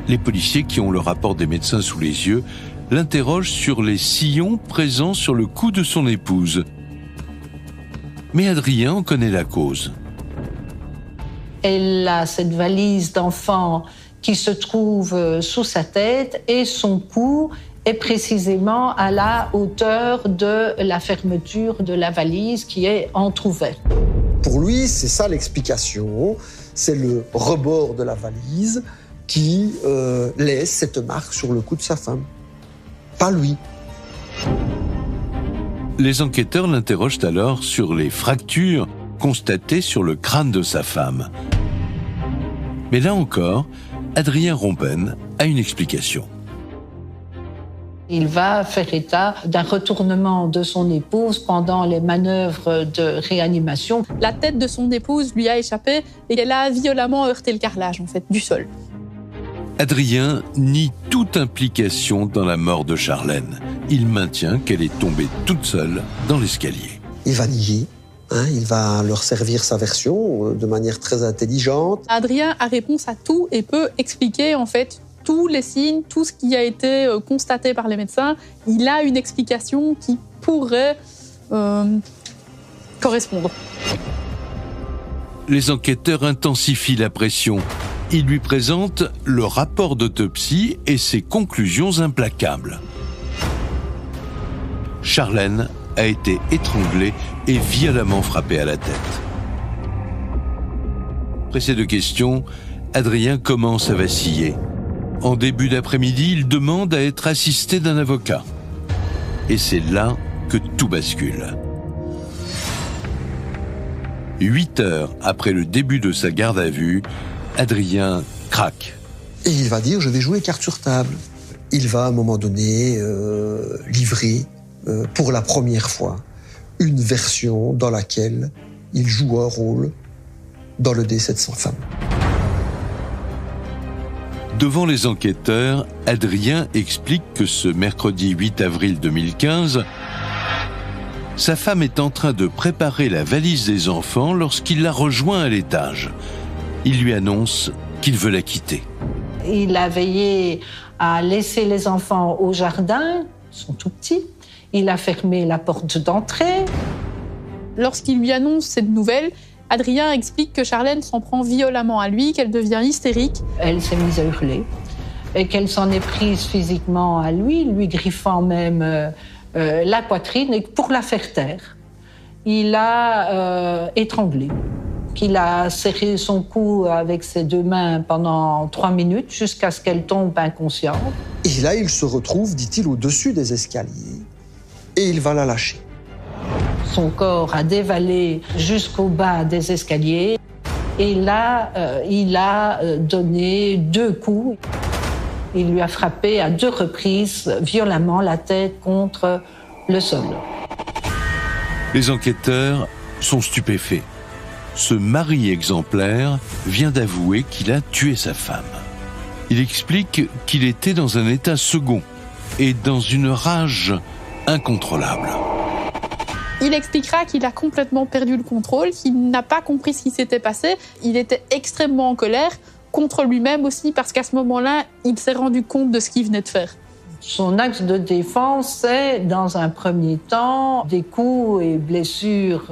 Les policiers qui ont le rapport des médecins sous les yeux l'interrogent sur les sillons présents sur le cou de son épouse. Mais Adrien en connaît la cause.
Elle a cette valise d'enfant qui se trouve sous sa tête et son cou est précisément à la hauteur de la fermeture de la valise qui est entrouverte.
Pour lui, c'est ça l'explication. C'est le rebord de la valise qui laisse cette marque sur le cou de sa femme. Pas lui.
Les enquêteurs l'interrogent alors sur les fractures constatées sur le crâne de sa femme. Mais là encore, Adrien Rompen a une explication.
Il va faire état d'un retournement de son épouse pendant les manœuvres de réanimation.
La tête de son épouse lui a échappé et elle a violemment heurté le carrelage, du sol.
Adrien nie toute implication dans la mort de Charlène. Il maintient qu'elle est tombée toute seule dans l'escalier.
Il va nier, il va leur servir sa version de manière très intelligente.
Adrien a réponse à tout et peut expliquer tous les signes, tout ce qui a été constaté par les médecins. Il a une explication qui pourrait correspondre.
Les enquêteurs intensifient la pression. Ils lui présentent le rapport d'autopsie et ses conclusions implacables. Charlène a été étranglée et violemment frappée à la tête. Pressé de questions, Adrien commence à vaciller. En début d'après-midi, il demande à être assisté d'un avocat. Et c'est là que tout bascule. 8 heures après le début de sa garde à vue, Adrien craque.
Et il va dire « je vais jouer carte sur table ». Il va à un moment donné livrer pour la première fois une version dans laquelle il joue un rôle dans le décès de sa femme.
Devant les enquêteurs, Adrien explique que ce mercredi 8 avril 2015, sa femme est en train de préparer la valise des enfants lorsqu'il la rejoint à l'étage. Il lui annonce qu'il veut la quitter.
Il a veillé à laisser les enfants au jardin, ils sont tout petits. Il a fermé la porte d'entrée.
Lorsqu'il lui annonce cette nouvelle, Adrien explique que Charlène s'en prend violemment à lui, qu'elle devient hystérique.
Elle s'est mise à hurler et qu'elle s'en est prise physiquement à lui griffant même la poitrine et pour la faire taire. Il l'a étranglée, qu'il a serré son cou avec ses 2 mains pendant 3 minutes jusqu'à ce qu'elle tombe inconsciente.
Et là, il se retrouve, dit-il, au-dessus des escaliers et il va la lâcher.
Son corps a dévalé jusqu'au bas des escaliers et là, il a donné 2 coups. Il lui a frappé à 2 reprises violemment la tête contre le sol.
Les enquêteurs sont stupéfaits. Ce mari exemplaire vient d'avouer qu'il a tué sa femme. Il explique qu'il était dans un état second et dans une rage incontrôlable.
Il expliquera qu'il a complètement perdu le contrôle, qu'il n'a pas compris ce qui s'était passé. Il était extrêmement en colère, contre lui-même aussi, parce qu'à ce moment-là, il s'est rendu compte de ce qu'il venait de faire.
Son axe de défense, c'est, dans un premier temps, des coups et blessures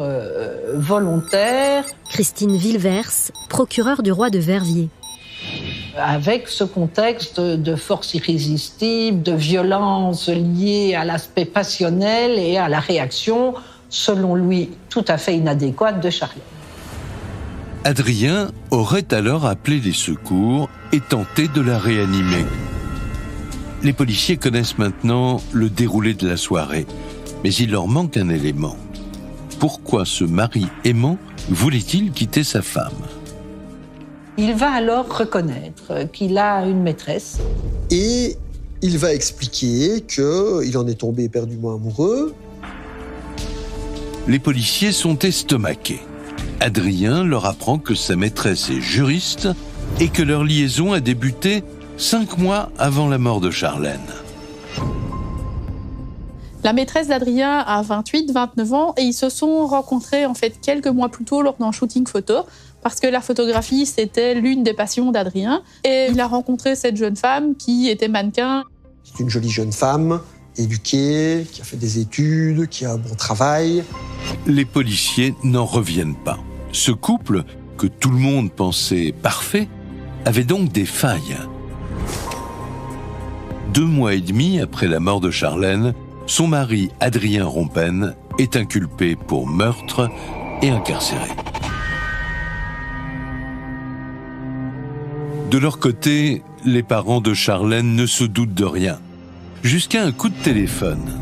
volontaires.
Christine Villevers, procureure du roi de Verviers.
Avec ce contexte de force irrésistible, de violence liée à l'aspect passionnel et à la réaction, selon lui, tout à fait inadéquate de Charlène.
Adrien aurait alors appelé les secours et tenté de la réanimer. Les policiers connaissent maintenant le déroulé de la soirée, mais il leur manque un élément. Pourquoi ce mari aimant voulait-il quitter sa femme ?
Il va alors reconnaître qu'il a une maîtresse.
Et il va expliquer qu'il en est tombé éperdument amoureux.
Les policiers sont estomaqués. Adrien leur apprend que sa maîtresse est juriste et que leur liaison a débuté 5 mois avant la mort de Charlène.
La maîtresse d'Adrien a 28-29 ans et ils se sont rencontrés quelques mois plus tôt lors d'un shooting photo parce que la photographie, c'était l'une des passions d'Adrien. Et il a rencontré cette jeune femme qui était mannequin.
C'est une jolie jeune femme, éduquée, qui a fait des études, qui a un bon travail.
Les policiers n'en reviennent pas. Ce couple, que tout le monde pensait parfait, avait donc des failles. 2 mois et demi après la mort de Charlène, son mari Adrien Rompen est inculpé pour meurtre et incarcéré. De leur côté, les parents de Charlène ne se doutent de rien, jusqu'à un coup de téléphone.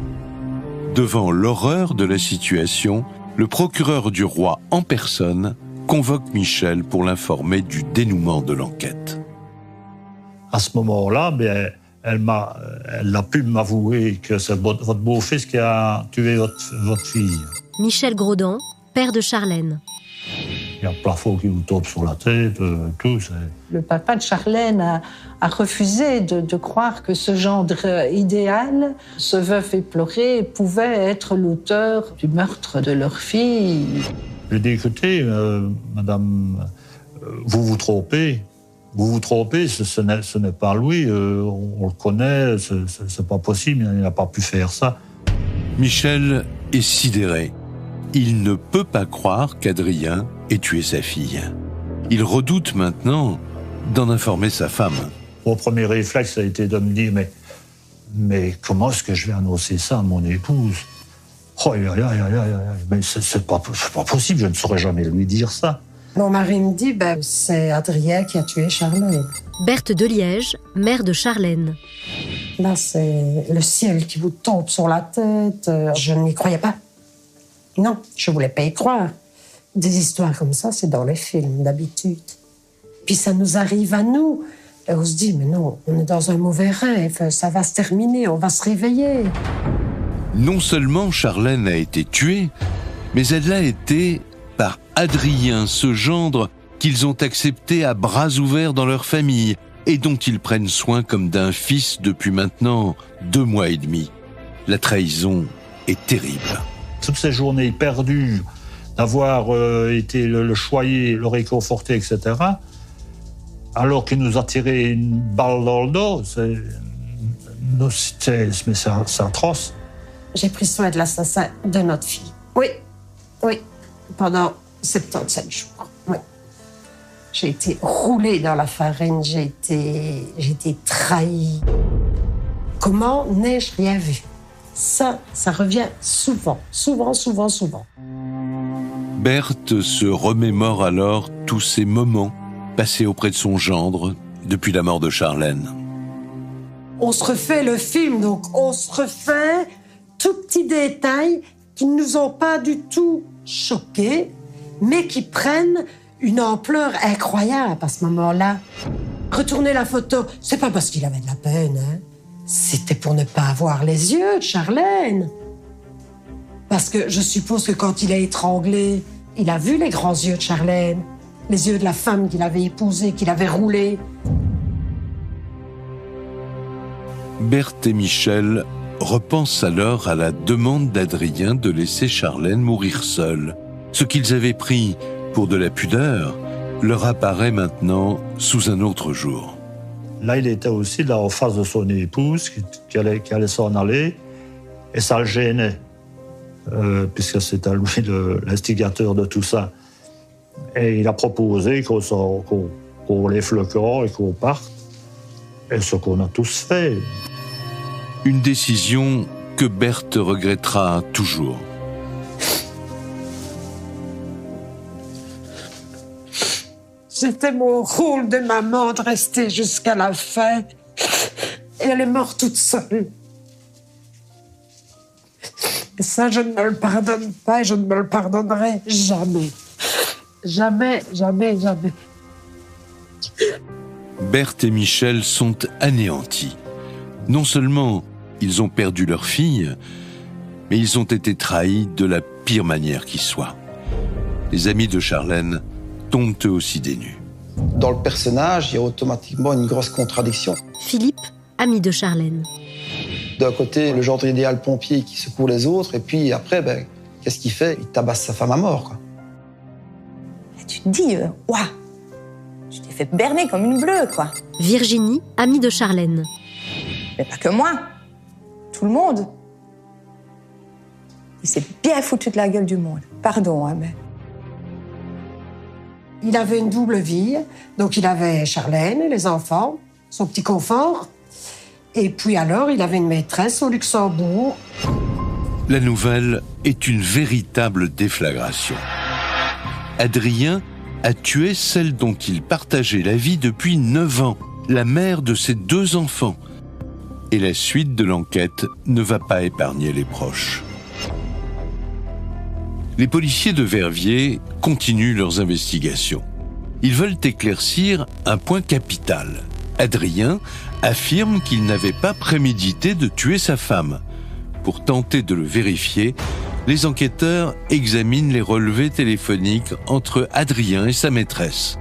Devant l'horreur de la situation, le procureur du roi en personne convoque Michel pour l'informer du dénouement de l'enquête.
À ce moment-là, bien, elle a pu m'avouer que c'est votre beau-fils qui a tué votre fille.
Michel Graudan, père de Charlène.
Il y a un plafond qui vous tombe sur la tête, tout.
Le papa de Charlène a refusé de croire que ce gendre idéal, ce veuf éploré, pouvait être l'auteur du meurtre de leur fille.
J'ai dit, écoutez, madame, vous vous trompez. Vous vous trompez, ce n'est pas lui, on le connaît, c'est pas possible, il n'a pas pu faire ça.
Michel est sidéré. Il ne peut pas croire qu'Adrien ait tué sa fille. Il redoute maintenant d'en informer sa femme.
Mon premier réflexe a été de me dire, mais comment est-ce que je vais annoncer ça à mon épouse? Oh, mais c'est pas possible, je ne saurais jamais lui dire ça.
Mon mari me dit, c'est Adrien qui a tué Charlène.
Berthe de Liège, mère de Charlène.
Là, c'est le ciel qui vous tombe sur la tête. Je n'y croyais pas. Non, je voulais pas y croire. Des histoires comme ça, c'est dans les films, d'habitude. Puis ça nous arrive à nous. Et on se dit, mais non, on est dans un mauvais rêve. Ça va se terminer, on va se réveiller.
Non seulement Charlène a été tuée, mais elle l'a été par Adrien, ce gendre qu'ils ont accepté à bras ouverts dans leur famille et dont ils prennent soin comme d'un fils depuis maintenant 2 mois et demi. La trahison est terrible.
Toutes ces journées perdues, d'avoir été le choyer, le réconforter, etc., alors qu'il nous a tiré une balle dans le dos, c'est atroce.
J'ai pris soin de l'assassin de notre fille. Oui, pendant 77 jours. Oui. J'ai été roulée dans la farine, j'ai été trahie. Comment n'ai-je rien vu? Ça revient souvent.
Berthe se remémore alors tous ces moments passés auprès de son gendre depuis la mort de Charlène.
On se refait le film, donc on se refait tout petits détails qui ne nous ont pas du tout choqués, mais qui prennent une ampleur incroyable à ce moment-là. Retourner la photo, c'est pas parce qu'il avait de la peine, hein. C'était pour ne pas avoir les yeux de Charlène. Parce que je suppose que quand il a étranglé, il a vu les grands yeux de Charlène, les yeux de la femme qu'il avait épousée, qu'il avait roulée.
Berthe et Michel repensent alors à la demande d'Adrien de laisser Charlène mourir seule. Ce qu'ils avaient pris pour de la pudeur leur apparaît maintenant sous un autre jour.
Là, il était aussi là en face de son épouse qui allait s'en aller, et ça le gênait, puisque c'était lui l'instigateur de tout ça. Et il a proposé qu'on lève le corps et qu'on parte, et ce qu'on a tous fait.
Une décision que Berthe regrettera toujours.
C'était mon rôle de maman de rester jusqu'à la fin. Et elle est morte toute seule. Et ça, je ne me le pardonne pas et je ne me le pardonnerai jamais. Jamais.
Berthe et Michel sont anéantis. Non seulement ils ont perdu leur fille, mais ils ont été trahis de la pire manière qui soit. Les amis de Charlène tombent eux aussi des nues.
Dans le personnage, il y a automatiquement une grosse contradiction.
Philippe, ami de Charlène.
D'un côté, le gendre idéal pompier qui secoue les autres, et puis après, qu'est-ce qu'il fait? Il tabasse sa femme à mort, quoi.
Et tu te dis, ouah, tu t'es fait berner comme une bleue, quoi.
Virginie, amie de Charlène.
Mais pas que moi, tout le monde. Il s'est bien foutu de la gueule du monde. Pardon, mais...
Il avait une double vie, donc il avait Charlène, les enfants, son petit confort, et puis alors il avait une maîtresse au Luxembourg.
La nouvelle est une véritable déflagration. Adrien a tué celle dont il partageait la vie depuis 9 ans, la mère de ses 2 enfants. Et la suite de l'enquête ne va pas épargner les proches. Les policiers de Verviers continuent leurs investigations. Ils veulent éclaircir un point capital. Adrien affirme qu'il n'avait pas prémédité de tuer sa femme. Pour tenter de le vérifier, les enquêteurs examinent les relevés téléphoniques entre Adrien et sa maîtresse.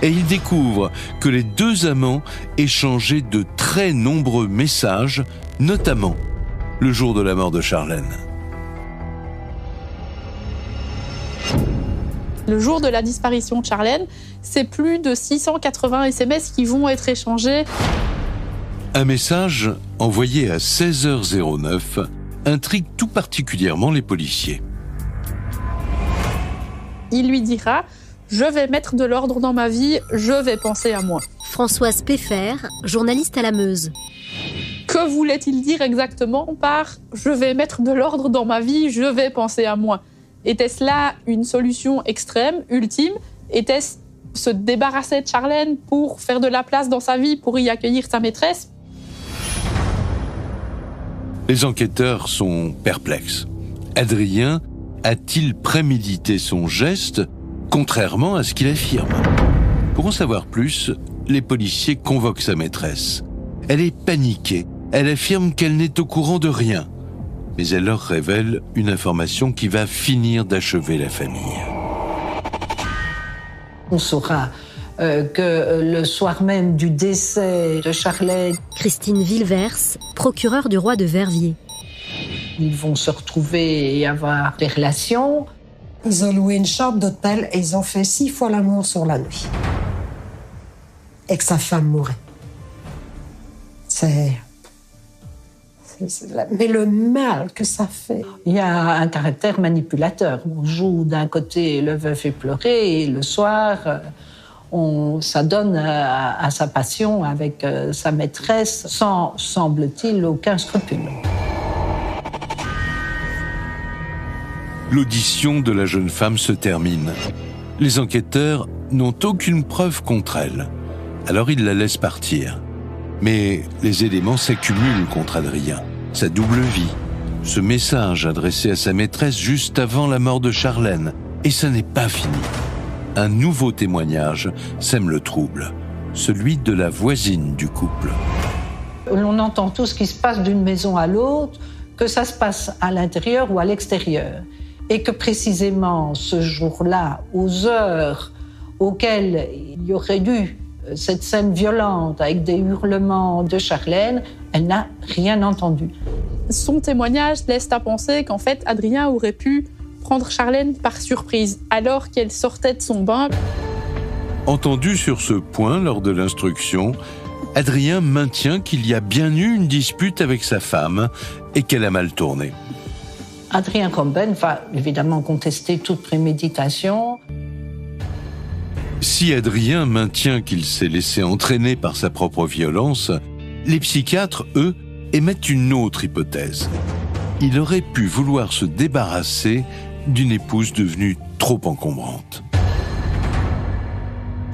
Et ils découvrent que les deux amants échangeaient de très nombreux messages, notamment le jour de la mort de Charlène.
Le jour de la disparition de Charlène, c'est plus de 680 SMS qui vont être échangés.
Un message envoyé à 16h09 intrigue tout particulièrement les policiers.
Il lui dira « Je vais mettre de l'ordre dans ma vie, je vais penser à moi ».
Françoise Péfer, journaliste à la Meuse.
Que voulait-il dire exactement par « Je vais mettre de l'ordre dans ma vie, je vais penser à moi ». Était-ce là une solution extrême, ultime? Était-ce se débarrasser de Charlène pour faire de la place dans sa vie, pour y accueillir sa maîtresse?
Les enquêteurs sont perplexes. Adrien a-t-il prémédité son geste, contrairement à ce qu'il affirme? Pour en savoir plus, les policiers convoquent sa maîtresse. Elle est paniquée. Elle affirme qu'elle n'est au courant de rien. Mais elle leur révèle une information qui va finir d'achever la famille.
On saura que le soir même du décès de Charlène,
Christine Villevers, procureure du roi de Verviers.
Ils vont se retrouver et avoir des relations.
Ils ont loué une chambre d'hôtel et ils ont fait 6 fois l'amour sur la nuit. Et que sa femme mourait. Mais le mal que ça fait.
Il y a un caractère manipulateur. On joue d'un côté le veuf est pleuré et le soir, on s'adonne à sa passion avec sa maîtresse sans, semble-t-il, aucun scrupule.
L'audition de la jeune femme se termine. Les enquêteurs n'ont aucune preuve contre elle. Alors ils la laissent partir. Mais les éléments s'accumulent contre Adrien. Sa double vie, ce message adressé à sa maîtresse juste avant la mort de Charlène. Et ça n'est pas fini. Un nouveau témoignage sème le trouble, celui de la voisine du couple.
On entend tout ce qui se passe d'une maison à l'autre, que ça se passe à l'intérieur ou à l'extérieur. Et que précisément ce jour-là, aux heures auxquelles il y aurait eu cette scène violente avec des hurlements de Charlène, elle n'a rien entendu.
Son témoignage laisse à penser qu'en fait, Adrien aurait pu prendre Charlène par surprise, alors qu'elle sortait de son bain.
Entendu sur ce point lors de l'instruction, Adrien maintient qu'il y a bien eu une dispute avec sa femme et qu'elle a mal tourné.
Adrien Rompen va évidemment contester toute préméditation.
Si Adrien maintient qu'il s'est laissé entraîner par sa propre violence, les psychiatres, eux, émettent une autre hypothèse. Il aurait pu vouloir se débarrasser d'une épouse devenue trop encombrante.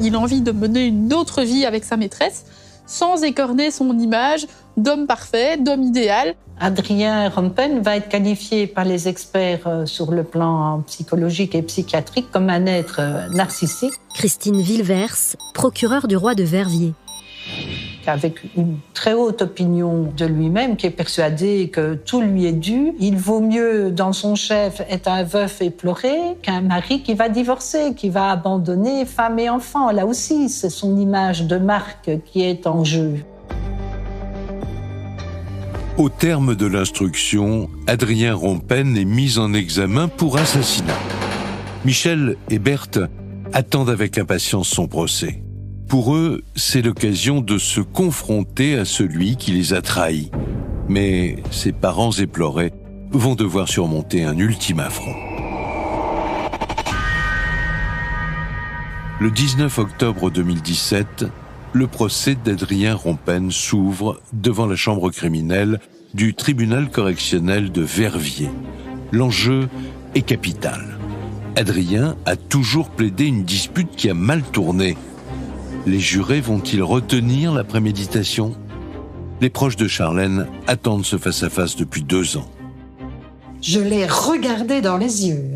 Il a envie de mener une autre vie avec sa maîtresse, sans écorner son image d'homme parfait, d'homme idéal.
Adrien Rompen va être qualifié par les experts sur le plan psychologique et psychiatrique comme un être narcissique.
Christine Villevers, procureure du roi de Verviers.
Avec une très haute opinion de lui-même, qui est persuadé que tout lui est dû. Il vaut mieux, dans son chef, être un veuf éploré qu'un mari qui va divorcer, qui va abandonner femme et enfants. Là aussi, c'est son image de marque qui est en jeu.
Au terme de l'instruction, Adrien Rompen est mis en examen pour assassinat. Michel et Berthe attendent avec impatience son procès. Pour eux, c'est l'occasion de se confronter à celui qui les a trahis. Mais ses parents éplorés vont devoir surmonter un ultime affront. Le 19 octobre 2017, le procès d'Adrien Rompen s'ouvre devant la chambre criminelle du tribunal correctionnel de Verviers. L'enjeu est capital. Adrien a toujours plaidé une dispute qui a mal tourné. Les jurés vont-ils retenir la préméditation? Les proches de Charlène attendent ce face-à-face depuis 2 ans.
Je l'ai regardé dans les yeux.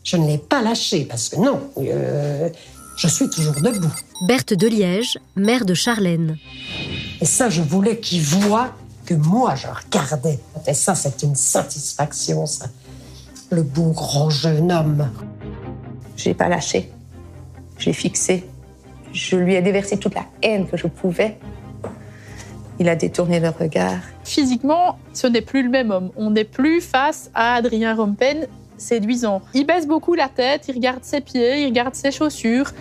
Je ne l'ai pas lâché parce que non, je suis toujours debout.
Berthe de Liège, mère de Charlène.
Et ça, je voulais qu'il voie que moi, je regardais. Et ça, c'est une satisfaction, ça. Le beau grand jeune homme.
Je l'ai pas lâché. Je l'ai fixé. Je lui ai déversé toute la haine que je pouvais. Il a détourné le regard.
Physiquement, ce n'est plus le même homme. On n'est plus face à Adrien Rompen séduisant. Il baisse beaucoup la tête, il regarde ses pieds, il regarde ses chaussures.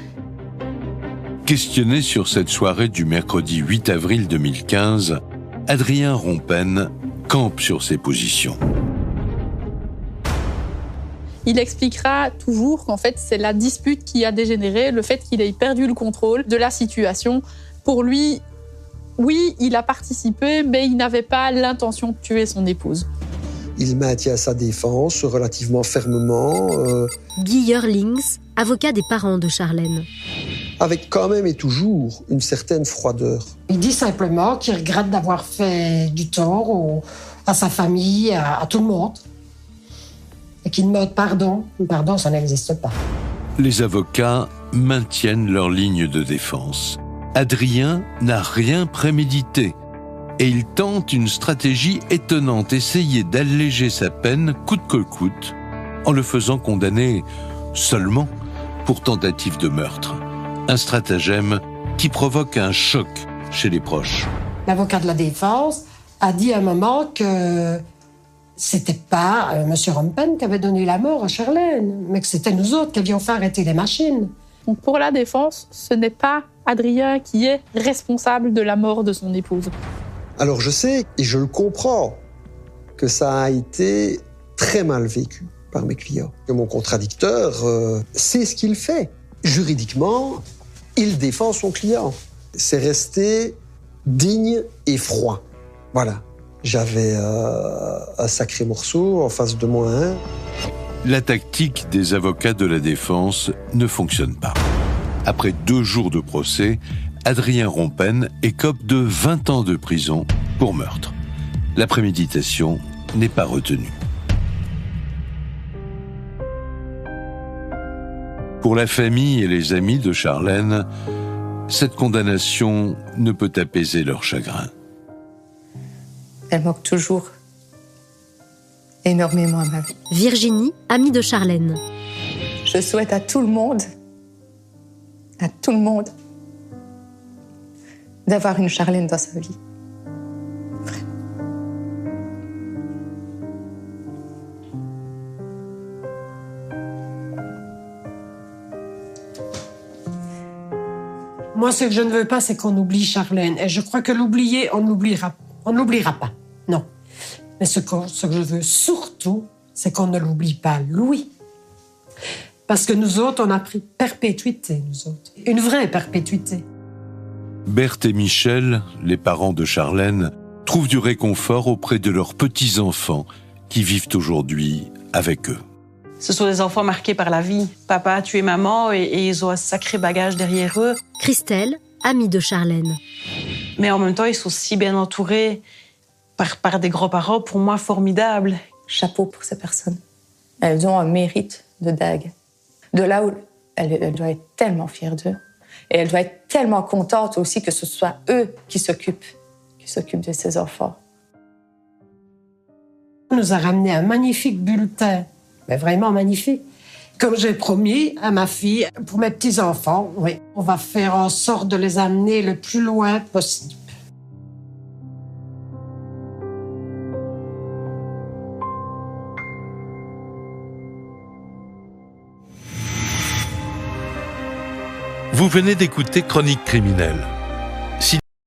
Questionné sur cette soirée du mercredi 8 avril 2015, Adrien Rompen campe sur ses positions.
Il expliquera toujours qu'en fait, c'est la dispute qui a dégénéré, le fait qu'il ait perdu le contrôle de la situation. Pour lui, oui, il a participé, mais il n'avait pas l'intention de tuer son épouse.
Il maintient sa défense relativement fermement.
Guy Eurlings, avocat des parents de Charlène.
Avec quand même et toujours une certaine froideur.
Il dit simplement qu'il regrette d'avoir fait du tort à sa famille, à tout le monde. Et qu'il demande pardon. Pardon, ça n'existe pas.
Les avocats maintiennent leur ligne de défense. Adrien n'a rien prémédité et il tente une stratégie étonnante, essayer d'alléger sa peine coûte que coûte en le faisant condamner seulement pour tentative de meurtre. Un stratagème qui provoque un choc chez les proches.
L'avocat de la défense a dit à un moment que c'était pas M. Rompen qui avait donné la mort à Charlène, mais que c'était nous autres qui avions fait arrêter les machines.
Donc pour la défense, ce n'est pas Adrien qui est responsable de la mort de son épouse.
Alors je sais, et je le comprends, que ça a été très mal vécu par mes clients. Que mon contradicteur sait ce qu'il fait. Juridiquement, il défend son client. C'est resté digne et froid. Voilà. J'avais un sacré morceau en face de moi.
La tactique des avocats de la défense ne fonctionne pas. Après 2 jours de procès, Adrien Rompen écope de 20 ans de prison pour meurtre. La préméditation n'est pas retenue. Pour la famille et les amis de Charlène, cette condamnation ne peut apaiser leur chagrin.
Elle manque toujours énormément à ma vie.
Virginie, amie de Charlène.
Je souhaite à tout le monde, d'avoir une Charlène dans sa vie.
Moi, ce que je ne veux pas, c'est qu'on oublie Charlène. Et je crois que l'oublier, on n'oubliera pas. Non. Mais ce que je veux surtout, c'est qu'on ne l'oublie pas, Louis. Parce que nous autres, on a pris perpétuité, nous autres. Une vraie perpétuité.
Berthe et Michel, les parents de Charlène, trouvent du réconfort auprès de leurs petits-enfants qui vivent aujourd'hui avec eux.
Ce sont des enfants marqués par la vie. Papa a tué maman et ils ont un sacré bagage derrière eux.
Christelle, amie de Charlène.
Mais en même temps, ils sont si bien entourés par des grands-parents, pour moi, formidables.
Chapeau pour ces personnes. Elles ont un mérite de dingue. De là où elle doit être tellement fière d'eux. Et elle doit être tellement contente aussi que ce soit eux qui s'occupent de ces enfants.
On nous a ramené un magnifique bulletin, mais vraiment magnifique. Comme j'ai promis à ma fille, pour mes petits-enfants, oui, on va faire en sorte de les amener le plus loin possible.
Vous venez d'écouter Chronique criminelle,